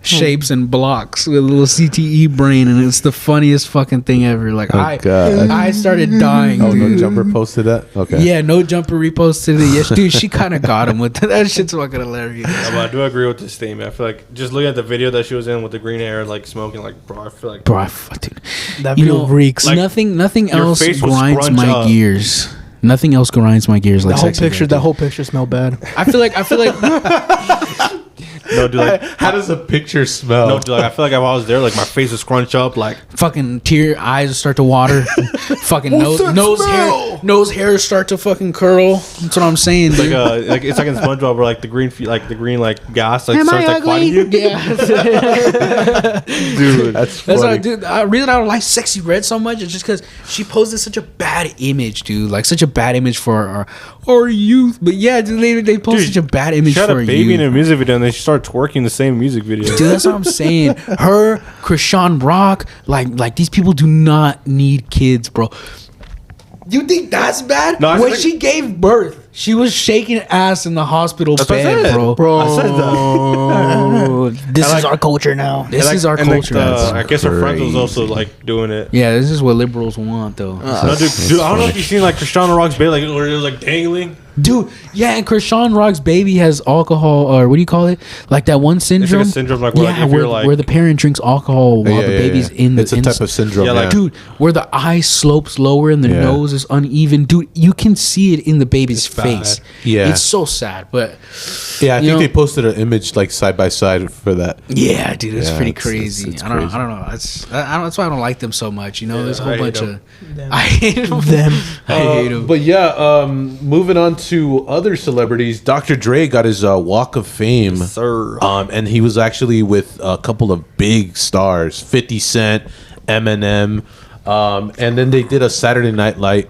shapes and blocks with a little CTE brain, and it's the funniest fucking thing ever. Like God. I started dying, Oh, dude. no jumper posted that? Okay. Yeah, no jumper reposted it. Yes, dude, she kind of got him with that. That shit's fucking hilarious. But I do agree with this statement. I feel like just looking at the video that she was in with the green hair, like smoking, like bro, I feel like Bro, dude. That You video know, reeks. like, nothing your else face will grinds scrunch my up. gears. Nothing else grinds my gears like Sexy Red, that dude. whole picture smelled bad. I feel like no, dude, like How does a picture smell? no, dude, like I feel like if I was there, like my face would scrunch up, like fucking eyes will start to water. Fucking nose hairs start to fucking curl. That's what I'm saying, dude. like it's like in SpongeBob where like the green gas like starts like fighting you. Yeah. dude, that's That's funny. why, dude. The reason I don't like Sexy Red so much is just because she posted such a bad image, dude. Like such a bad image for our youth. But yeah, dude, they post Dude, such a bad image She had for a baby in youth. a music video and then she started twerking the same music video. Dude, that's what I'm saying. Her, Krishan Rock, like these people do not need kids, bro. You think that's bad? No, I when think- she gave birth, she was shaking ass in the hospital That's what I bed, said. bro. I said that. This is our culture now. this is our and, culture. I guess her friend was also like doing it. Yeah, this is what liberals want, though. No, dude, I don't know if you've seen like Cristiano Rock's baby, like where it was like dangling. Dude, yeah, and Krishan Rock's baby has alcohol, or what do you call it? Like that one syndrome. It's like a syndrome, like, where, yeah, like, if where, you're, like- where the parent drinks alcohol while the baby's in the. It's a type of syndrome. Yeah, Yeah, like- Dude, where the eye slopes lower and the Yeah. nose is uneven. Dude, you can see it in the baby's It's bad. face. Yeah. It's so sad, but yeah. I you think know- they posted an image like side by side for that. yeah, dude, it's Yeah, pretty it's crazy. crazy. I don't know. That's why I don't like them so much. You know, there's a whole I hate bunch them. of. I hate them. Them. I hate them. But yeah, moving on to other celebrities, Dr. Dre got his Walk of Fame. Sir. And he was actually with a couple of big stars, 50 Cent, Eminem. And then they did a Saturday Night Light.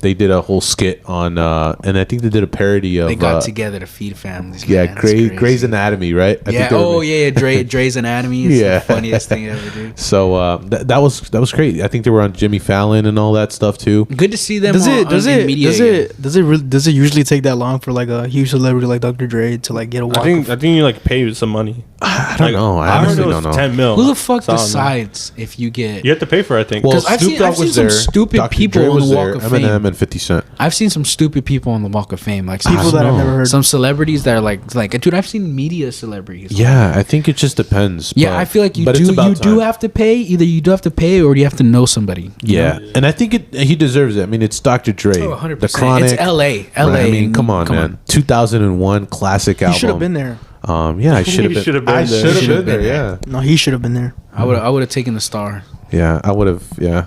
They did a whole skit on, and I think they did a parody of. They got together to feed families. Yeah, man. It's crazy. Grey's Anatomy, right? I Yeah. think they were Oh making- yeah. Dre's Anatomy is Yeah. the funniest thing ever, dude. So that was great. I think they were on Jimmy Fallon and all that stuff too. Good to see them. Does on, it does in it media does again. it does it really does it usually take that long for like a huge celebrity like Dr. Dre to like get a walk? I think you like pay some money. I don't know. I honestly heard it don't was know. 10 mil. Who the fuck So I don't know. decides if you get? You have to pay for it, I think. Well, 'Cause I've Snoop seen- Dogg I've seen was some there. stupid Dr. people Dre on was the there. Walk of Eminem Fame. and 50 Cent. I've seen some stupid people on the Walk of Fame, like People I that don't I've know. never heard. some celebrities that are like, dude, I've seen media celebrities. Yeah, I think it just depends. Yeah, but- I feel like you but it's do about you do time. have to pay. Either you do have to pay or you have to know somebody. Yeah, and I think he deserves it. I mean, it's Dr. Dre, Oh, 100%. the Chronic. It's LA. I mean, come on, man. 2001 classic He album. should have been there. Yeah, I should have been. should've been I there. should have Should've been there. been Yeah, No, he should have been there. I would have taken the star. yeah, I would have. Yeah,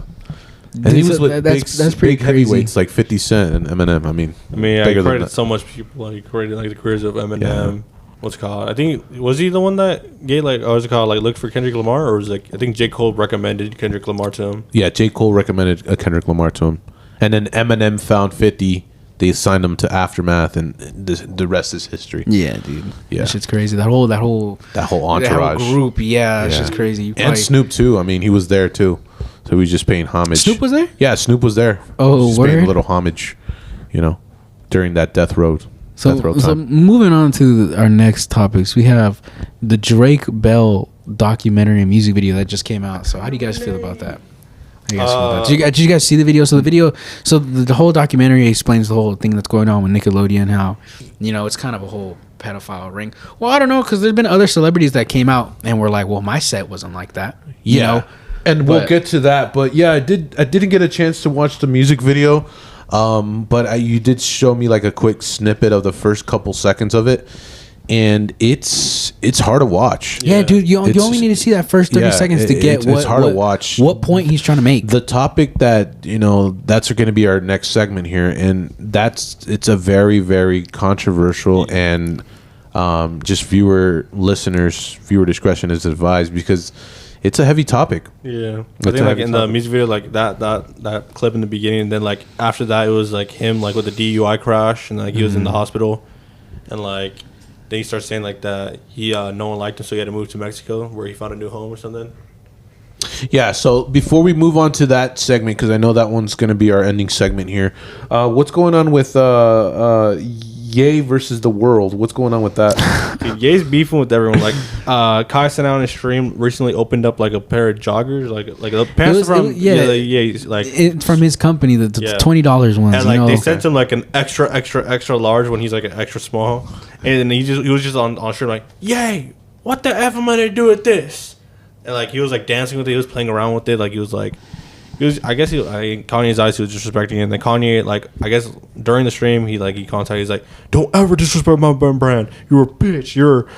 and he was with That's pretty big crazy. heavyweights like 50 Cent and Eminem. I mean, I mean, I bigger than credited that. so much people. Like, he credited like the careers of Eminem. Yeah. What's it called? I think was he the one that gave like, or was it called like look for Kendrick Lamar, or was it, like I think J. Cole recommended Kendrick Lamar to him. Yeah, J. Cole recommended Kendrick Lamar to him, and then Eminem found 50. They signed him to Aftermath, and the rest is history. Yeah, dude. Yeah. That shit's crazy. That whole That whole entourage. group. Yeah, that Yeah. shit's crazy. You And probably- Snoop too. I mean, he was there too, so he was just paying homage. Snoop was there? Yeah, Snoop was there. Oh, just paying a word? little homage, during that Death Row So time. moving on to our next topics, we have the Drake Bell documentary and music video that just came out. So how do you guys feel about that? How do you guys feel about that? Did you guys see the video? So the video, the whole documentary explains the whole thing that's going on with Nickelodeon. How it's kind of a whole pedophile ring. Well, I don't know, because there's been other celebrities that came out and were like, "Well, my set wasn't like that." You know. and we'll But- get to that. But yeah, I didn't get a chance to watch the music video, but you did show me like a quick snippet of the first couple seconds of it, and it's hard to watch. Yeah, dude, you It's- only need to see that first 30 yeah, seconds to get it's hard to watch. what point he's trying to make. The topic that that's going to be our next segment here, and it's a very, very controversial, and just viewer discretion is advised, because it's a heavy topic. Yeah, I That's think a like heavy in the topic. music video, like that clip in the beginning, and then like after that, it was like him like with the DUI crash, and like he was in the hospital, and like then he starts saying like that he no one liked him, so he had to move to Mexico where he found a new home or something. Yeah, so before we move on to that segment, because I know that one's going to be our ending segment here, what's going on with Ye versus the World? What's going on with that? Dude, Ye's beefing with everyone. Like Kai sent out on his stream recently opened up like a pair of joggers, like the pants from Ye's like. It's from his company, the Yeah. $20 ones. And like they sent him like an extra large when he's like an extra small, and he was just on stream like, "Yay, what the f am I gonna do with this?" And like he was like dancing with it, he was playing around with it, like he was I guess in Kanye's eyes he was disrespecting it, and then Kanye like I guess during the stream he contacted, he's like, "Don't ever disrespect my brand, you're a bitch,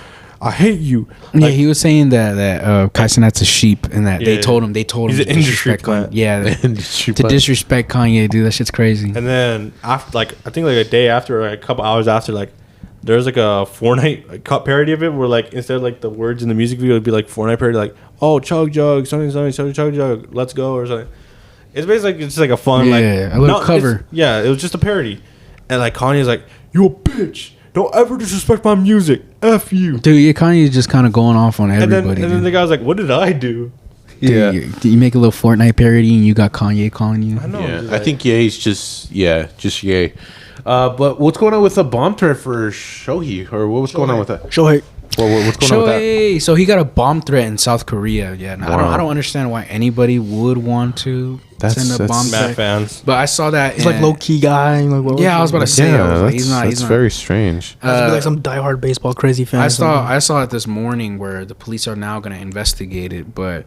I hate you." Yeah, Like, he was saying that Kai Cenat's a sheep, and that they Yeah. told him He's to an industry disrespect Kanye. plant. Yeah, Industry to plant. disrespect Kanye, dude, that shit's crazy. And then after, like I think like a day after, like a couple hours after, like there's like a Fortnite cut parody of it where like instead of like the words in the music video, it'd be like Fortnite parody, like, "Oh, chug jug, something, chug jug, let's go," or something. It's basically it's just like a fun like Yeah, a little cover. Yeah, it was just a parody, and like Kanye's like, "You a bitch! Don't ever disrespect my music. F you." Dude, yeah, Kanye's just kind of going off on And everybody. then dude. the guy's like, "What did I do?" Dude, you make a little Fortnite parody and you got Kanye calling you. I know. Yeah, dude, I like- think Ye's just Ye. But what's going on with the bomb threat for Shohei, or what was going on with that? Shohei. Well, what's going on with that? Shohei, so he got a bomb threat in South Korea. Yeah, no, Wow. I don't understand why anybody would want to send a bomb Mad threat. fans. But I saw that. He's like low key guy. Like, what Yeah, I was about to say. I was like, he's not. That's very strange. Has to be like some diehard baseball crazy fan. I saw it this morning where the police are now going to investigate it, but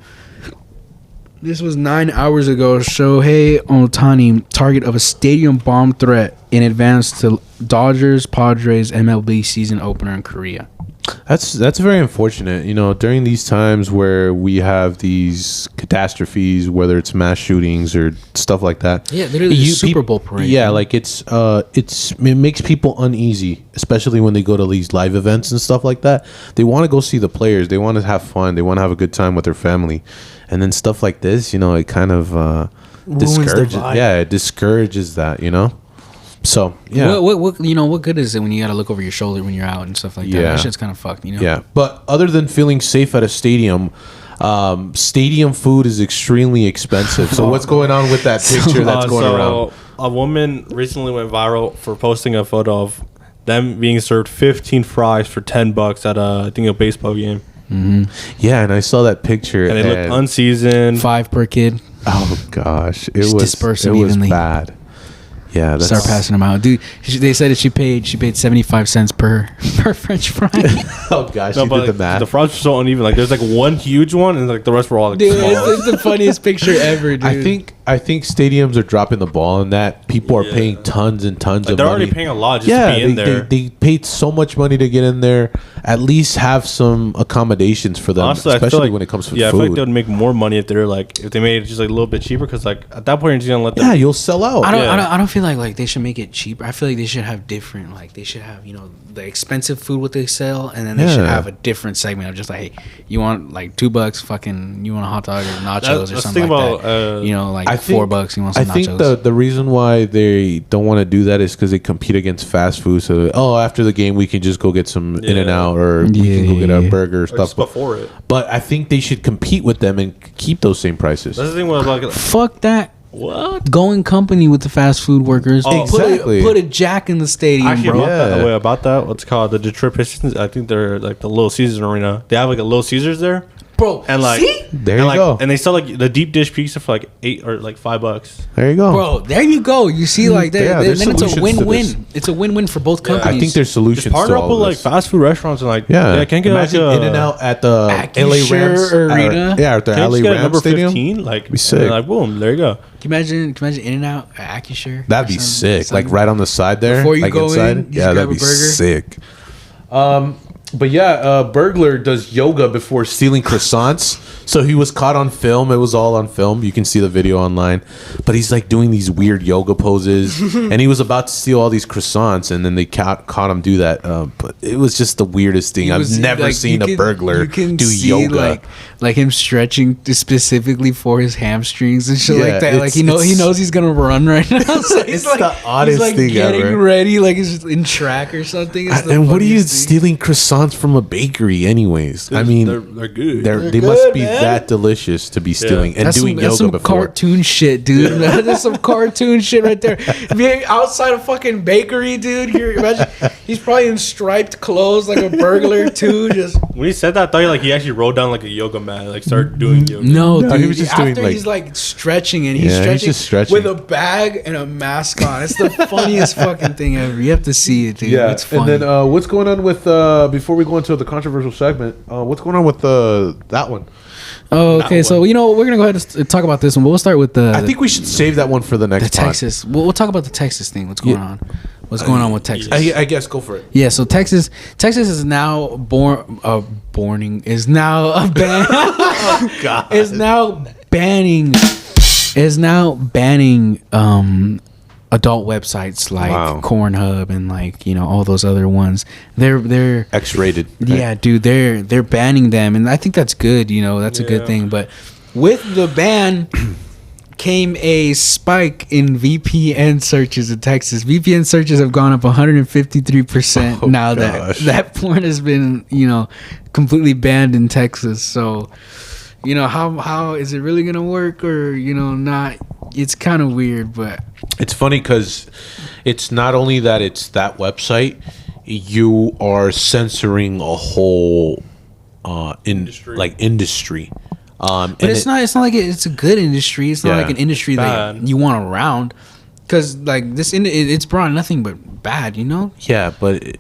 this was 9 hours ago. Shohei Ohtani, target of a stadium bomb threat in advance to Dodgers Padres MLB season opener in Korea. That's very unfortunate. You know, during these times where we have these catastrophes, whether it's mass shootings or stuff like that. Yeah, literally the Super Bowl parade. Yeah, like it makes people uneasy, especially when they go to these live events and stuff like that. They want to go see the players. They want to have fun. They want to have a good time with their family, and then stuff like this, you know, it kind of Ruins the discourages. vibe. Yeah, it discourages that. You know. So yeah. What you know, what good is it when you got to look over your shoulder when you're out and stuff like that? Yeah. That shit's kind of fucked, you know. Yeah, but other than feeling safe at a stadium, stadium food is extremely expensive. So what's going on with that picture that's going around? A woman recently went viral for posting a photo of them being served 15 fries for $10 at I think a baseball game, Yeah, and I saw that picture, and they looked unseasoned. 5 per kid. oh gosh, it Just was disperse it them was evenly. bad. Yeah, that's Start passing them out, dude. They said that she paid 75 cents per French fry. Oh gosh, No, you but did like, the math. the fries were so uneven. Like there's like one huge one, and like the rest were all like Dude, small. it's the funniest picture ever, dude. I think stadiums are dropping the ball on that. People are Yeah. paying tons and tons Like, of they're money. already paying a lot just Yeah, to be in there. they paid so much money to get in there. At least have some accommodations for them, Honestly, I feel especially like, when it comes to I feel like food. they would make more money if they're like if they made it just like a little bit cheaper. Because like at that point you're just gonna let them. Yeah, you'll sell out. I don't feel like they should make it cheaper. I feel like they should have different, like they should have, you know, the expensive food what they sell, and then they should Yeah. have a different segment of just like, hey, you want like $2, fucking, you want a hot dog or nachos or Let's something think like about, that. You know, like I think- $4, you want some I nachos. think the reason why they don't want to do that is because they compete against fast food. So after the game we can just go get some Yeah. In-N-Out or we can go get a burger or Or stuff. just before it. But I think they should compete with them and keep those same prices. That's the thing with like Fuck that. what? Go in company with the fast food workers. Oh. Exactly. Put a jack in the stadium, Actually, bro. about that, what's it called the Detroit Pistons. I think they're like the Little Caesars arena. They have like a Little Caesars there, Bro, and like see? There and you like, go. and they sell like the deep dish pizza for like $8 or like $5. There you go. Bro, there you go. You see, like, Yeah, there's then it's a solutions to this. win-win. It's a win-win for both Yeah. companies. I think there's solutions Just partner to up all with of like this. fast food restaurants and like Yeah, can I get imagine like In-N-Out at the Acrisure LA Rams Arena. Yeah, at the Can I LA just get a Rams number stadium. 15? Like, Be sick. and like boom, there you go. Can you imagine In-N-Out at Acrisure? That'd be sick. Like right on the side there, Before you like go inside. in, you just Yeah, that'd grab be a burger. sick. But yeah, burglar does yoga before stealing croissants. So he was caught on film. It was all on film. You can see the video online. But he's like doing these weird yoga poses, and he was about to steal all these croissants, and then they caught him do that. But it was just the weirdest thing. I've never seen a burglar do yoga. Like him stretching specifically for his hamstrings and shit Yeah, like that. Like he it's- knows he's gonna run right now. So he's It's the oddest he's like thing getting ever. ready, like he's in track or something. It's the And what are you funniest thing. stealing croissants from a bakery, anyways? I mean, they're good. they must be that delicious to be stealing and That's doing that's yoga before. cartoon shit, dude. That's some cartoon shit right there. Being outside a fucking bakery, dude. Imagine he's probably in striped clothes like a burglar too. Just When he said that, I thought like he actually rode down like a yoga mat, like started doing yoga. no, No, dude. he was just After doing, like- he's like stretching and he's Yeah, he's stretching, just stretching. with a bag and a mask on. It's the funniest fucking thing ever. You have to see it, dude. Yeah, It's funny. and then what's going on with before we go into the controversial segment? What's going on with that one? oh, okay. So one. you know we're gonna go ahead and talk about this one. But we'll start with the. I think we should save that one for the next the pod. Texas. We'll talk about the Texas thing. What's going on? What's going on with Texas? I guess go for it. Yeah, so Texas is now is now a ban. Oh God, is now banning adult websites like Wow. Cornhub and like, you know, all those other ones. They're X-rated. yeah, dude, they're banning them, and I think that's good, you know, that's a good thing. But with the ban came a spike in VPN searches in Texas. VPN searches have gone up 153% Oh, now gosh. that porn has been, you know, completely banned in Texas. So, you know, how is it really gonna work or, you know, not? It's kind of weird, but It's funny because it's not only that it's that website. you are censoring a whole Industry. industry. But it's not like it's a good industry. It's not Yeah. like an industry that Bad. you want around. Because like it's brought nothing but bad, you know. Yeah, but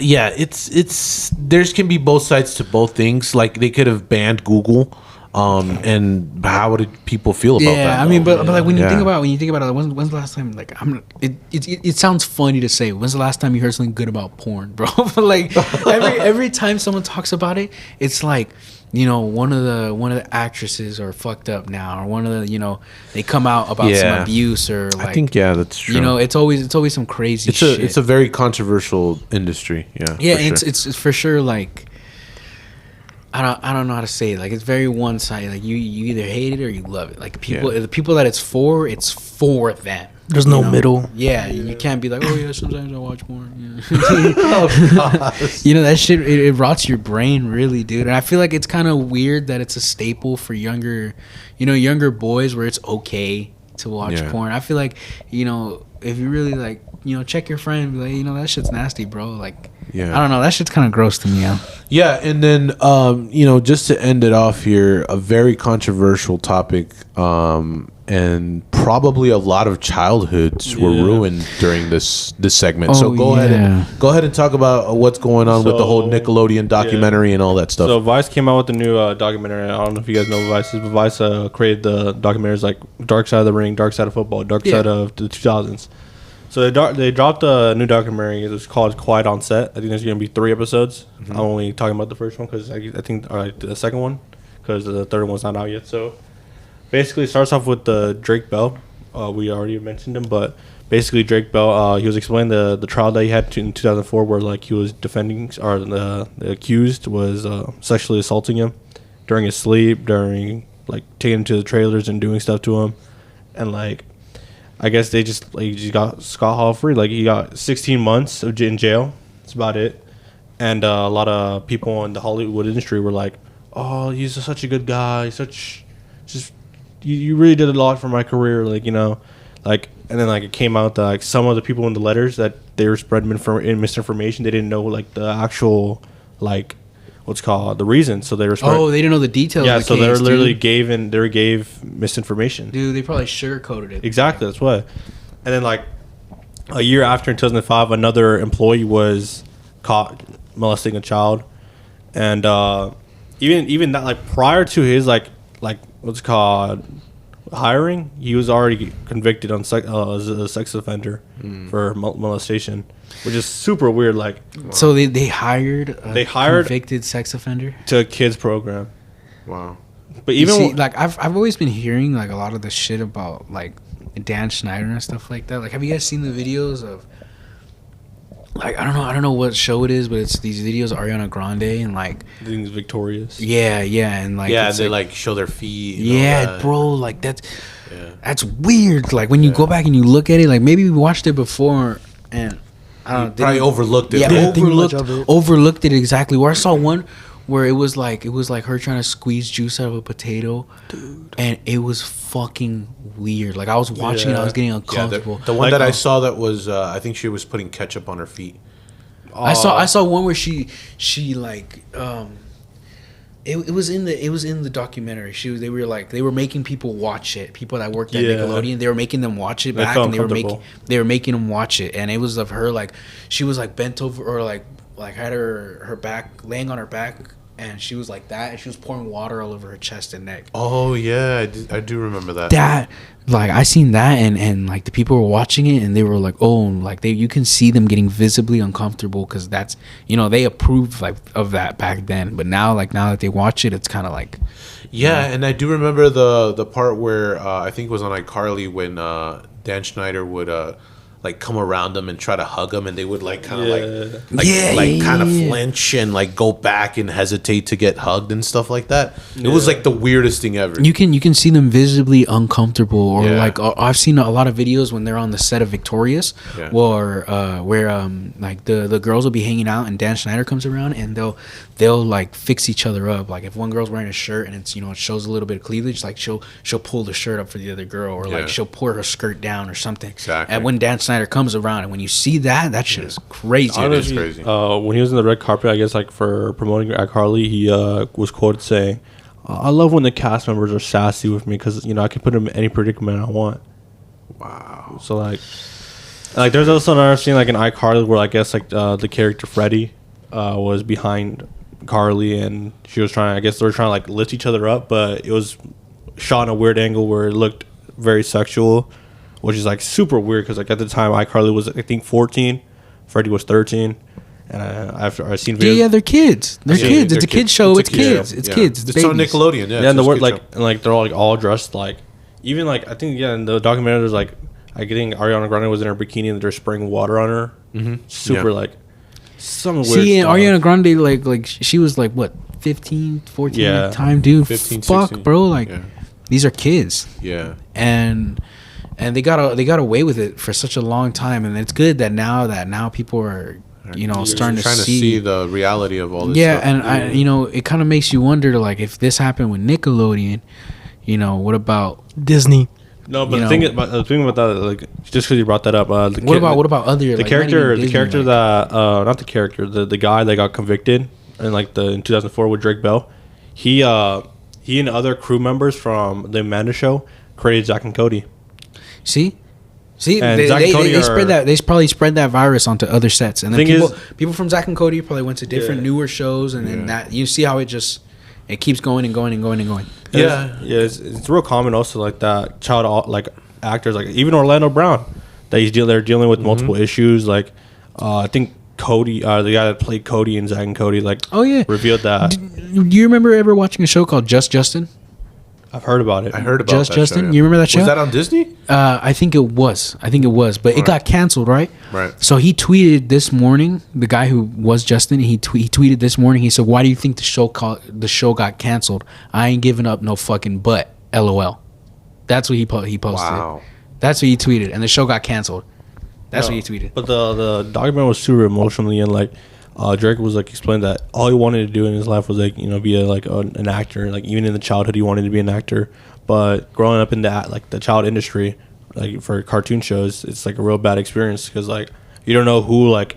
it's there's can be both sides to both things. Like they could have banned Google, and how would people feel about that? Yeah, I mean, but like when you Yeah. think about it, when's the last time? Like it sounds funny to say. When's the last time you heard something good about porn, bro? But like every time someone talks about it, it's like, you know, one of the actresses are fucked up now, or one of the, they come out about some Yeah. abuse, or like, I think that's true. you know, it's always some crazy shit. It's a very controversial industry. Yeah, Yeah, for and sure. it's for sure like I don't know how to say it. Like it's very one sided. Like you either hate it or you love it. Like the people that it's for them. There's You no know? middle. Yeah, you can't be like, oh yeah, sometimes I watch porn. Yeah. Oh, You know, that shit it rots your brain, really, dude. And I feel like it's kind of weird that it's a staple for younger boys, where it's okay to watch Yeah. porn. I feel like, if you really like, check your friend, be like, that shit's nasty, bro. Like, Yeah. I don't know, that shit's kind of gross to me. Yeah. Yeah, and then just to end it off here, a very controversial topic, and probably a lot of childhoods were ruined during this segment. So Oh, go ahead yeah. and talk about what's going on with the whole Nickelodeon documentary and all that stuff. So Vice came out with a new documentary. I don't know if you guys know what Vice is, but Vice created the documentaries like Dark Side of the Ring, Dark Side of Football, Dark Side of the 2000s. So they dropped a new documentary. It's called Quiet on Set. I think there's going to be 3 episodes. I'm only talking about the first one because I think the second one, because the third one's not out yet. So basically, it starts off with Drake Bell. We already mentioned him, but basically Drake Bell, he was explaining the trial that he had in 2004, where like he was defending, or the accused was sexually assaulting him during his sleep, during like taking him to the trailers and doing stuff to him, and like I guess he just got scot free. Like he got 16 months in jail. That's about it. And a lot of people in the Hollywood industry were like, "Oh, he's such a good guy. You really did a lot for my career." Like, and then like it came out that like some of the people in the letters that they were spreading misinformation. They didn't know like the actual like what's called the reason. So they were Oh, they didn't know the details. yeah. of the So they case, literally dude. gave misinformation. Dude, they probably sugarcoated it. Exactly, that's why. And then like a year after, in 2005, another employee was caught molesting a child, and even that, like prior to his like what's it called hiring, he was already convicted on as a sex offender for molestation, which is super weird. Like, So they hired a hired- convicted sex offender. to a kids program, Wow. but You even see, like I've always been hearing like a lot of the shit about like Dan Schneider and stuff like that. Like, have you guys seen the videos of like I don't know what show it is, but it's these videos of Ariana Grande and like things victorious. yeah, and like Yeah, it's they like, like show their feet. and all yeah, that. bro, like that's Yeah. that's weird. Like when you go back and you look at it, like maybe we watched it before and I don't know, Probably didn't- overlooked it. yeah, Didn't think much of it. overlooked it exactly. Where I saw one where it was like her trying to squeeze juice out of a potato, and it was fucking weird. Like I was watching it, I was getting Yeah, uncomfortable. the one that I saw that was I think she was putting ketchup on her feet. I saw one where she like it was in the documentary. They were making people watch it. People that worked at Yeah. Nickelodeon, they were making them watch it They back, felt and they were uncomfortable. making them watch it. And it was of her like she was like bent over or like had her back laying on her back, and she was like that, and she was pouring water all over her chest and neck. Oh yeah, I do remember that. That like I seen that, and like the people were watching it, and they were like, oh, like you can see them getting visibly uncomfortable because that's they approved like of that back then, but now that they watch it, it's kind of like Yeah, and I do remember the part where I think it was on iCarly when Dan Schneider would like come around them and try to hug them, and they would like kind of kind of flinch and like go back and hesitate to get hugged and stuff like that. It was like the weirdest thing ever. you can see them visibly uncomfortable, or Yeah. like I've seen a lot of videos when they're on the set of Victorious, Yeah. where like the girls will be hanging out and Dan Schneider comes around and they'll like fix each other up. Like if one girl's wearing a shirt and it's it shows a little bit of cleavage, like she'll pull the shirt up for the other girl, or Yeah. like she'll pull her skirt down or something. Exactly. And when Dan Schneider Snyder comes around, and when you see that shit is crazy. It is crazy. When he was in the red carpet, I guess like for promoting iCarly, he was quoted saying, "I love when the cast members are sassy with me because I can put them in any predicament I want." Wow. So like there's also another scene like in iCarly where I guess like the character Freddie was behind Carly, and she was trying. I guess they were trying to like lift each other up, but it was shot in a weird angle where it looked very sexual, which is like super weird because like at the time iCarly was I think 14, Freddie was 13, and after I seen videos. Yeah, they're kids. They're Yeah, kids. It's they're a kid kids. show. It's a kid kids. show. It's Yeah. kids. It's on babies. Nickelodeon. Yeah, and the it's a word kid like show. and like they're all like all dressed like even like I think in the documentary there's like I think Ariana Grande was in her bikini and they're spraying water on her. Super Yeah. like some weird See, and stuff. Ariana Grande, like she was like what 15, 14 at Yeah. the time, dude. 15, Fuck, 16. bro. Like Yeah. these are kids, Yeah. and they got away with it for such a long time, and it's good that now people are starting to trying to see the reality of all this yeah, stuff. and it kind of makes you wonder, like, if this happened with Nickelodeon, what about Disney. No, but you the thing about that, like, just because you brought that up, what about other the like, character, not even Disney, not the character, the guy that got convicted in like in 2004 with Drake Bell, he and other crew members from the Amanda Show created Zack and Cody. See, And they Zack and Cody spread that. They probably spread that virus onto other sets, and then Thing people from Zack and Cody probably went to different Yeah. newer shows, and then that you see how it keeps going and going and going and going. Yeah. It's real common also like that child like actors like even Orlando Brown that they're dealing with multiple issues like I think Cody the guy that played Cody in Zack and Cody like Oh yeah, revealed that. do you remember ever watching a show called Just Justin? I've heard about it. I heard about Just that Justin. show, yeah. You remember that show? Was that on Disney? I think it was, but it got canceled, right? Right. So he tweeted this morning. The guy who was Justin, he tweeted this morning. He said, "Why do you think the show got canceled? I ain't giving up no fucking butt. LOL." That's what he posted. Wow. That's what he tweeted, and the show got canceled. That's what he tweeted. But the document was super emotionally and like Drake was like explained that all he wanted to do in his life was like be an actor. Like even in the childhood he wanted to be an actor, but growing up in the child industry, like for cartoon shows, it's like a real bad experience because like you don't know who like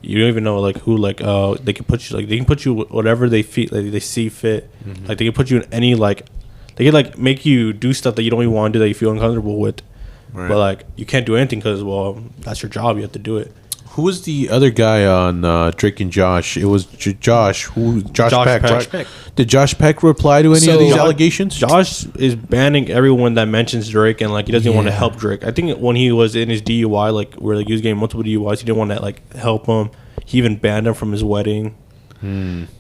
you don't even know like who like they can put you whatever they feel like they see fit. Like they can put you in any like they can like make you do stuff that you don't even want to do that you feel uncomfortable with. Right. But like you can't do anything because that's your job. You have to do it. Who was the other guy on Drake and Josh? It was Josh Peck. Peck. Right? Did Josh Peck reply to any of these So- allegations? Josh is banning everyone that mentions Drake and like he doesn't want to help Drake. I think when he was in his DUI, like where like he was getting multiple DUIs, he didn't want to like help him. He even banned him from his wedding.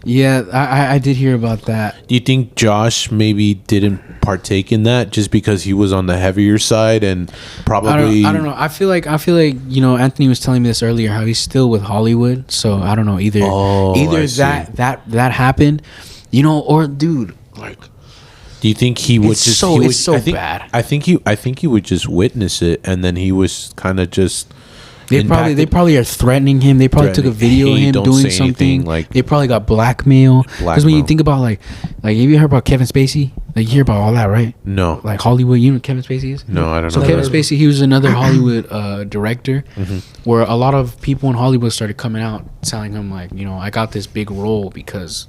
Yeah, I did hear about that. Do you think Josh maybe didn't partake in that just because he was on the heavier side and probably I don't know. I feel like Anthony was telling me this earlier how he's still with Hollywood. So I don't know either. I see. that happened, or dude, like Do you think he would It's just? so- he would, it's so I think, bad. I think he would just witness it, and then he was kind of just. they impacted- probably are threatening him. They probably took a Threatening, video of hey, him don't doing say anything, something. like- They probably got blackmail. Because when you Blackmail. think about like have you heard about Kevin Spacey? Like you hear about all that, right? No, Like Hollywood, you know who Kevin Spacey is? no, I don't So know. Kevin Spacey, he was another Hollywood director, where a lot of people in Hollywood started coming out telling him like, I got this big role because,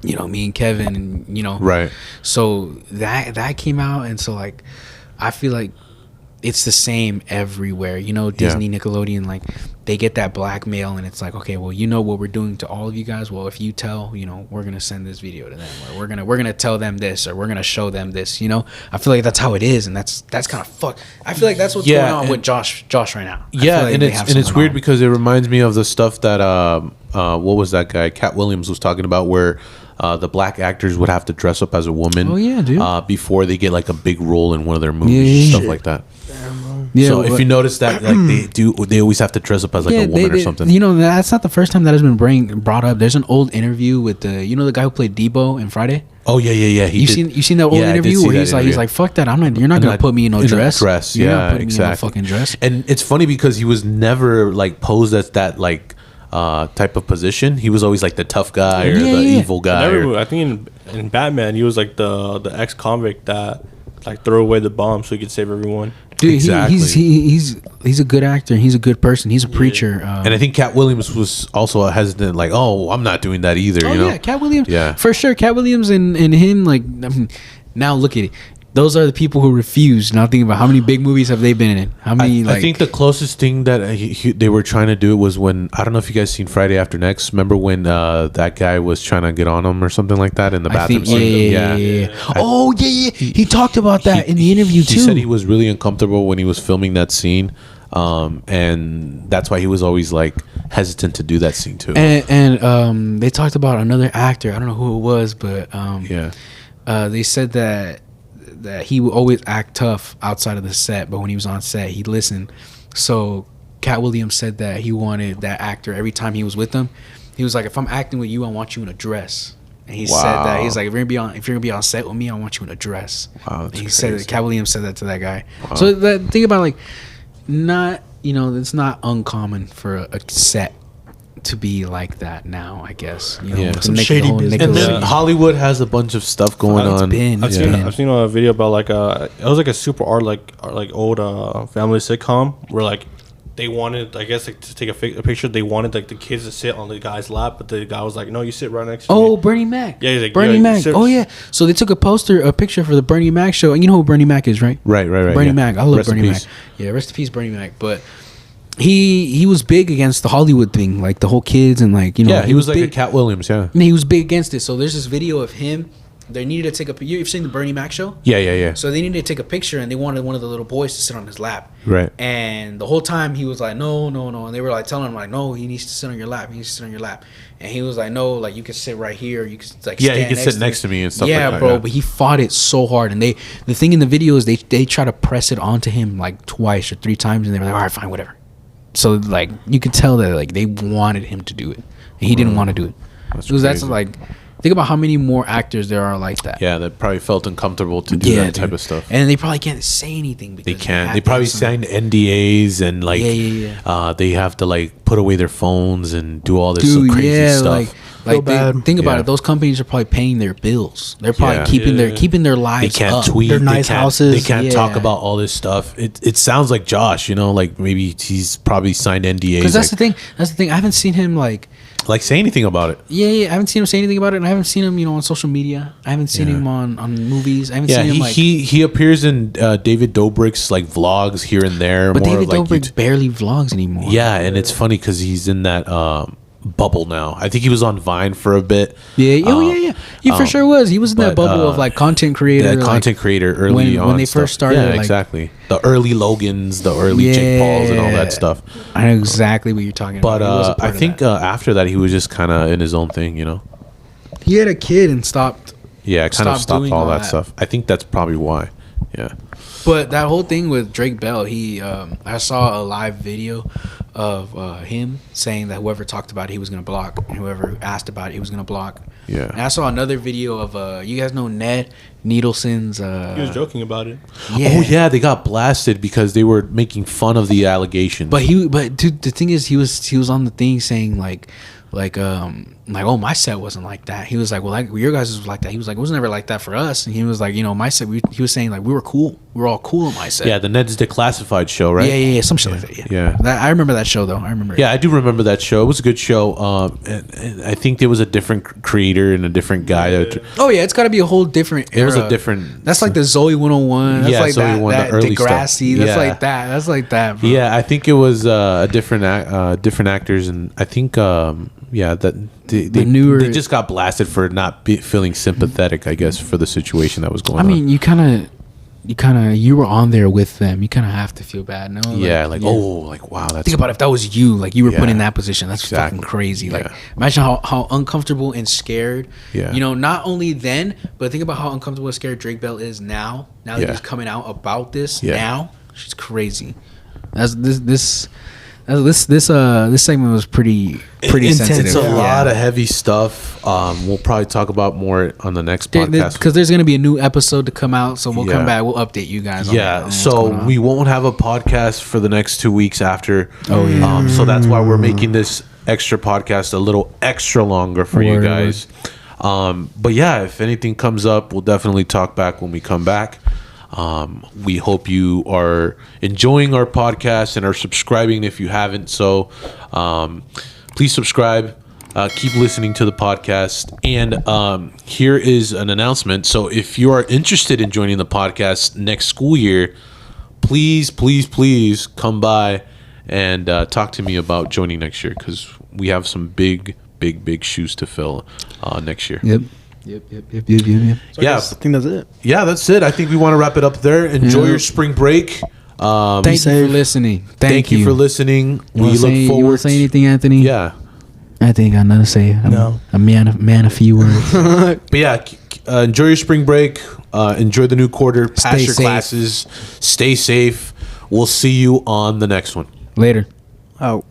me and Kevin, and Right. So that came out, and so like, I feel like it's the same everywhere. Disney, Nickelodeon, like they get that blackmail, and it's like, okay, well, what we're doing to all of you guys. Well, if you tell, we're gonna send this video to them, or we're gonna tell them this, or we're gonna show them this. I feel like that's how it is, and that's kind of fucked. I feel like that's what's going on with Josh right now. I feel Yeah, like and they it's have and it's something weird on. because it reminds me of the stuff that what was that guy Cat Williams was talking about, where the black actors would have to dress up as a woman. Oh, yeah, dude. Before they get like a big role in one of their movies, Yeah, stuff yeah. like that. Yeah, so if but- you notice that, like they always have to dress up as like a woman or something. That's not the first time that has been brought up. There's an old interview with the guy who played Debo in Friday. Oh yeah. You seen that old Yeah, I did interview see where that he's interview. like fuck that. You're not gonna put me in no In a dress. dress, You're yeah, not putting exactly. me in a fucking dress. And it's funny because he was never like posed as that like type of position. He was always like the tough guy or Yeah, the yeah. evil guy. I think in Batman he was like the ex convict that like threw away the bomb so he could save everyone. Dude, Exactly. he's a good actor. He's a good person. He's a preacher. And I think Cat Williams was also hesitant, like, oh, I'm not doing that either. Oh you know? yeah, Cat Williams. Yeah. For sure. Cat Williams and him, like, I mean, now look at it. Those are the people who refuse. Now think about how many big movies have they been in? How many? I think the closest thing that they were trying to do was when, I don't know if you guys seen Friday After Next. Remember when that guy was trying to get on him or something like that in the bathroom? Yeah. Oh yeah. He talked about that in the interview too. He said he was really uncomfortable when he was filming that scene, and that's why he was always like hesitant to do that scene too. And they talked about another actor. I don't know who it was, but they said that he would always act tough outside of the set, but when he was on set, he'd listen. So Cat Williams said that he wanted that actor every time he was with them. He was like, if I'm acting with you, I want you in a dress. And he said that he's like, if you're gonna be on set with me, I want you in a dress. Wow, and he crazy. said that Cat Williams said that to that guy. Wow. So think about, like, not, it's not uncommon for a set to be like that now, I guess. Some shady business. And then Hollywood has a bunch of stuff going on. I've seen a video about like it was like a super old family sitcom where like they wanted, I guess, like, to take a picture. They wanted like the kids to sit on the guy's lap, but the guy was like, "No, you sit right next to me." Oh, Bernie Mac. Yeah, he's like, Bernie Mac. Oh yeah. So they took a picture for the Bernie Mac show, and you know who Bernie Mac is, right? Right. Bernie Mac. I love Rest in Bernie Mac. peace. Yeah, rest in peace, Bernie Mac. But he was big against the Hollywood thing, like the whole kids and like Yeah, he was like big. a Cat Williams. Yeah. And he was big against it. So there's this video of him. They needed to take you've seen the Bernie Mac show? Yeah. So they needed to take a picture, and they wanted one of the little boys to sit on his lap. Right. And the whole time he was like, no. And they were like telling him, like, no, he needs to sit on your lap. And he was like, no, like, you can sit right here. You can, like, Yeah, stand he can sit next to me and stuff like that. Yeah, bro. Yeah. But he fought it so hard. And the thing in the video is they try to press it onto him like twice or three times. And they were like, all right, fine, whatever. So, like, you could tell that, like, they wanted him to do it. And he didn't want to do it. That's like, think about how many more actors there are like that. Yeah, that probably felt uncomfortable to do that type of stuff. And they probably can't say anything because They can't. They probably signed NDAs and like they have to like put away their phones and do all this crazy stuff. Think about it. Those companies are probably paying their bills. They're probably keeping their lives. They can't up. tweet. Their nice houses. They can't talk about all this stuff. It sounds like Josh. Like maybe he's probably signed NDAs. Because that's the thing. That's the thing. I haven't seen him like say anything about it. Yeah. I haven't seen him say anything about it, and I haven't seen him, on social media. I haven't seen him on movies. I haven't seen him like. He appears in David Dobrik's like vlogs here and there. But more David like Dobrik barely vlogs anymore. Yeah, and it's funny because he's in that bubble now. I think he was on Vine for a bit. Yeah. He for sure was. He was in that bubble of like content creator. Yeah, content creator early on. When they first started. Yeah, like, exactly. The early Logans, the early Jake Pauls and all that stuff. I know exactly what you're talking about. But I think after that, he was just kind of in his own thing, He had a kid and stopped. Yeah, kind of stopped all that that stuff. I think that's probably why. Yeah. But that whole thing with Drake Bell, I saw a live video of him saying that whoever talked about it, he was going to block, and whoever asked about it, he was going to block. Yeah. And I saw another video of you guys know Ned Needleson's. He was joking about it. Yeah. Oh yeah, they got blasted because they were making fun of the allegations. But dude, the thing is, he was on the thing saying like oh, my set wasn't like that. He was like, well, like your guys was like that. He was like, it was never like that for us. And he was like, my set. He was saying like we were cool. We were all cool in my set. Yeah, the Ned's Declassified show, right? Yeah, some shit like that. Yeah. I remember that show though. I remember. Yeah, I do remember that show. It was a good show. And I think there was a different creator and a different guy. Oh yeah, it's got to be a whole different era. It was a different. That's like the Zoe 101. That's like Zoe 101, that the early Degrassi. stuff. That's like that. That's like that. Bro. Yeah, I think it was different actors, and I think that they just got blasted for not feeling sympathetic, I guess, for the situation that was going on. I mean, you were on there with them. You kind of have to feel bad, no? Wow. Think about if that was you, like you were put in that position. That's fucking crazy. Like, imagine how uncomfortable and scared. Yeah. Not only then, but think about how uncomfortable and scared Drake Bell is now. Now that he's coming out about this. Yeah. Now, she's crazy. This segment was pretty intense. sensitive. A lot of heavy stuff. We'll probably talk about more on the next podcast because there's going to be a new episode to come out, so we'll come back. We'll update you guys. On so we won't have a podcast for the next 2 weeks after. So that's why we're making this extra podcast a little extra longer for you guys. But yeah, if anything comes up, we'll definitely talk back when we come back. We hope you are enjoying our podcast and are subscribing if you haven't. So please subscribe. Keep listening to the podcast. And here is an announcement. So if you are interested in joining the podcast next school year, please come by and talk to me about joining next year, because we have some big shoes to fill next year. Yep. So I think that's it. Yeah, that's it. I think we want to wrap it up there. Enjoy your spring break. Thank you for listening. Thank you for listening. You We wanna look say, forward. You want to say anything, Anthony? Yeah. I think I got nothing to say. I'm a man of few words. But yeah, enjoy your spring break. Enjoy the new quarter. Pass Stay your safe. classes. Stay safe. We'll see you on the next one. Later. Out.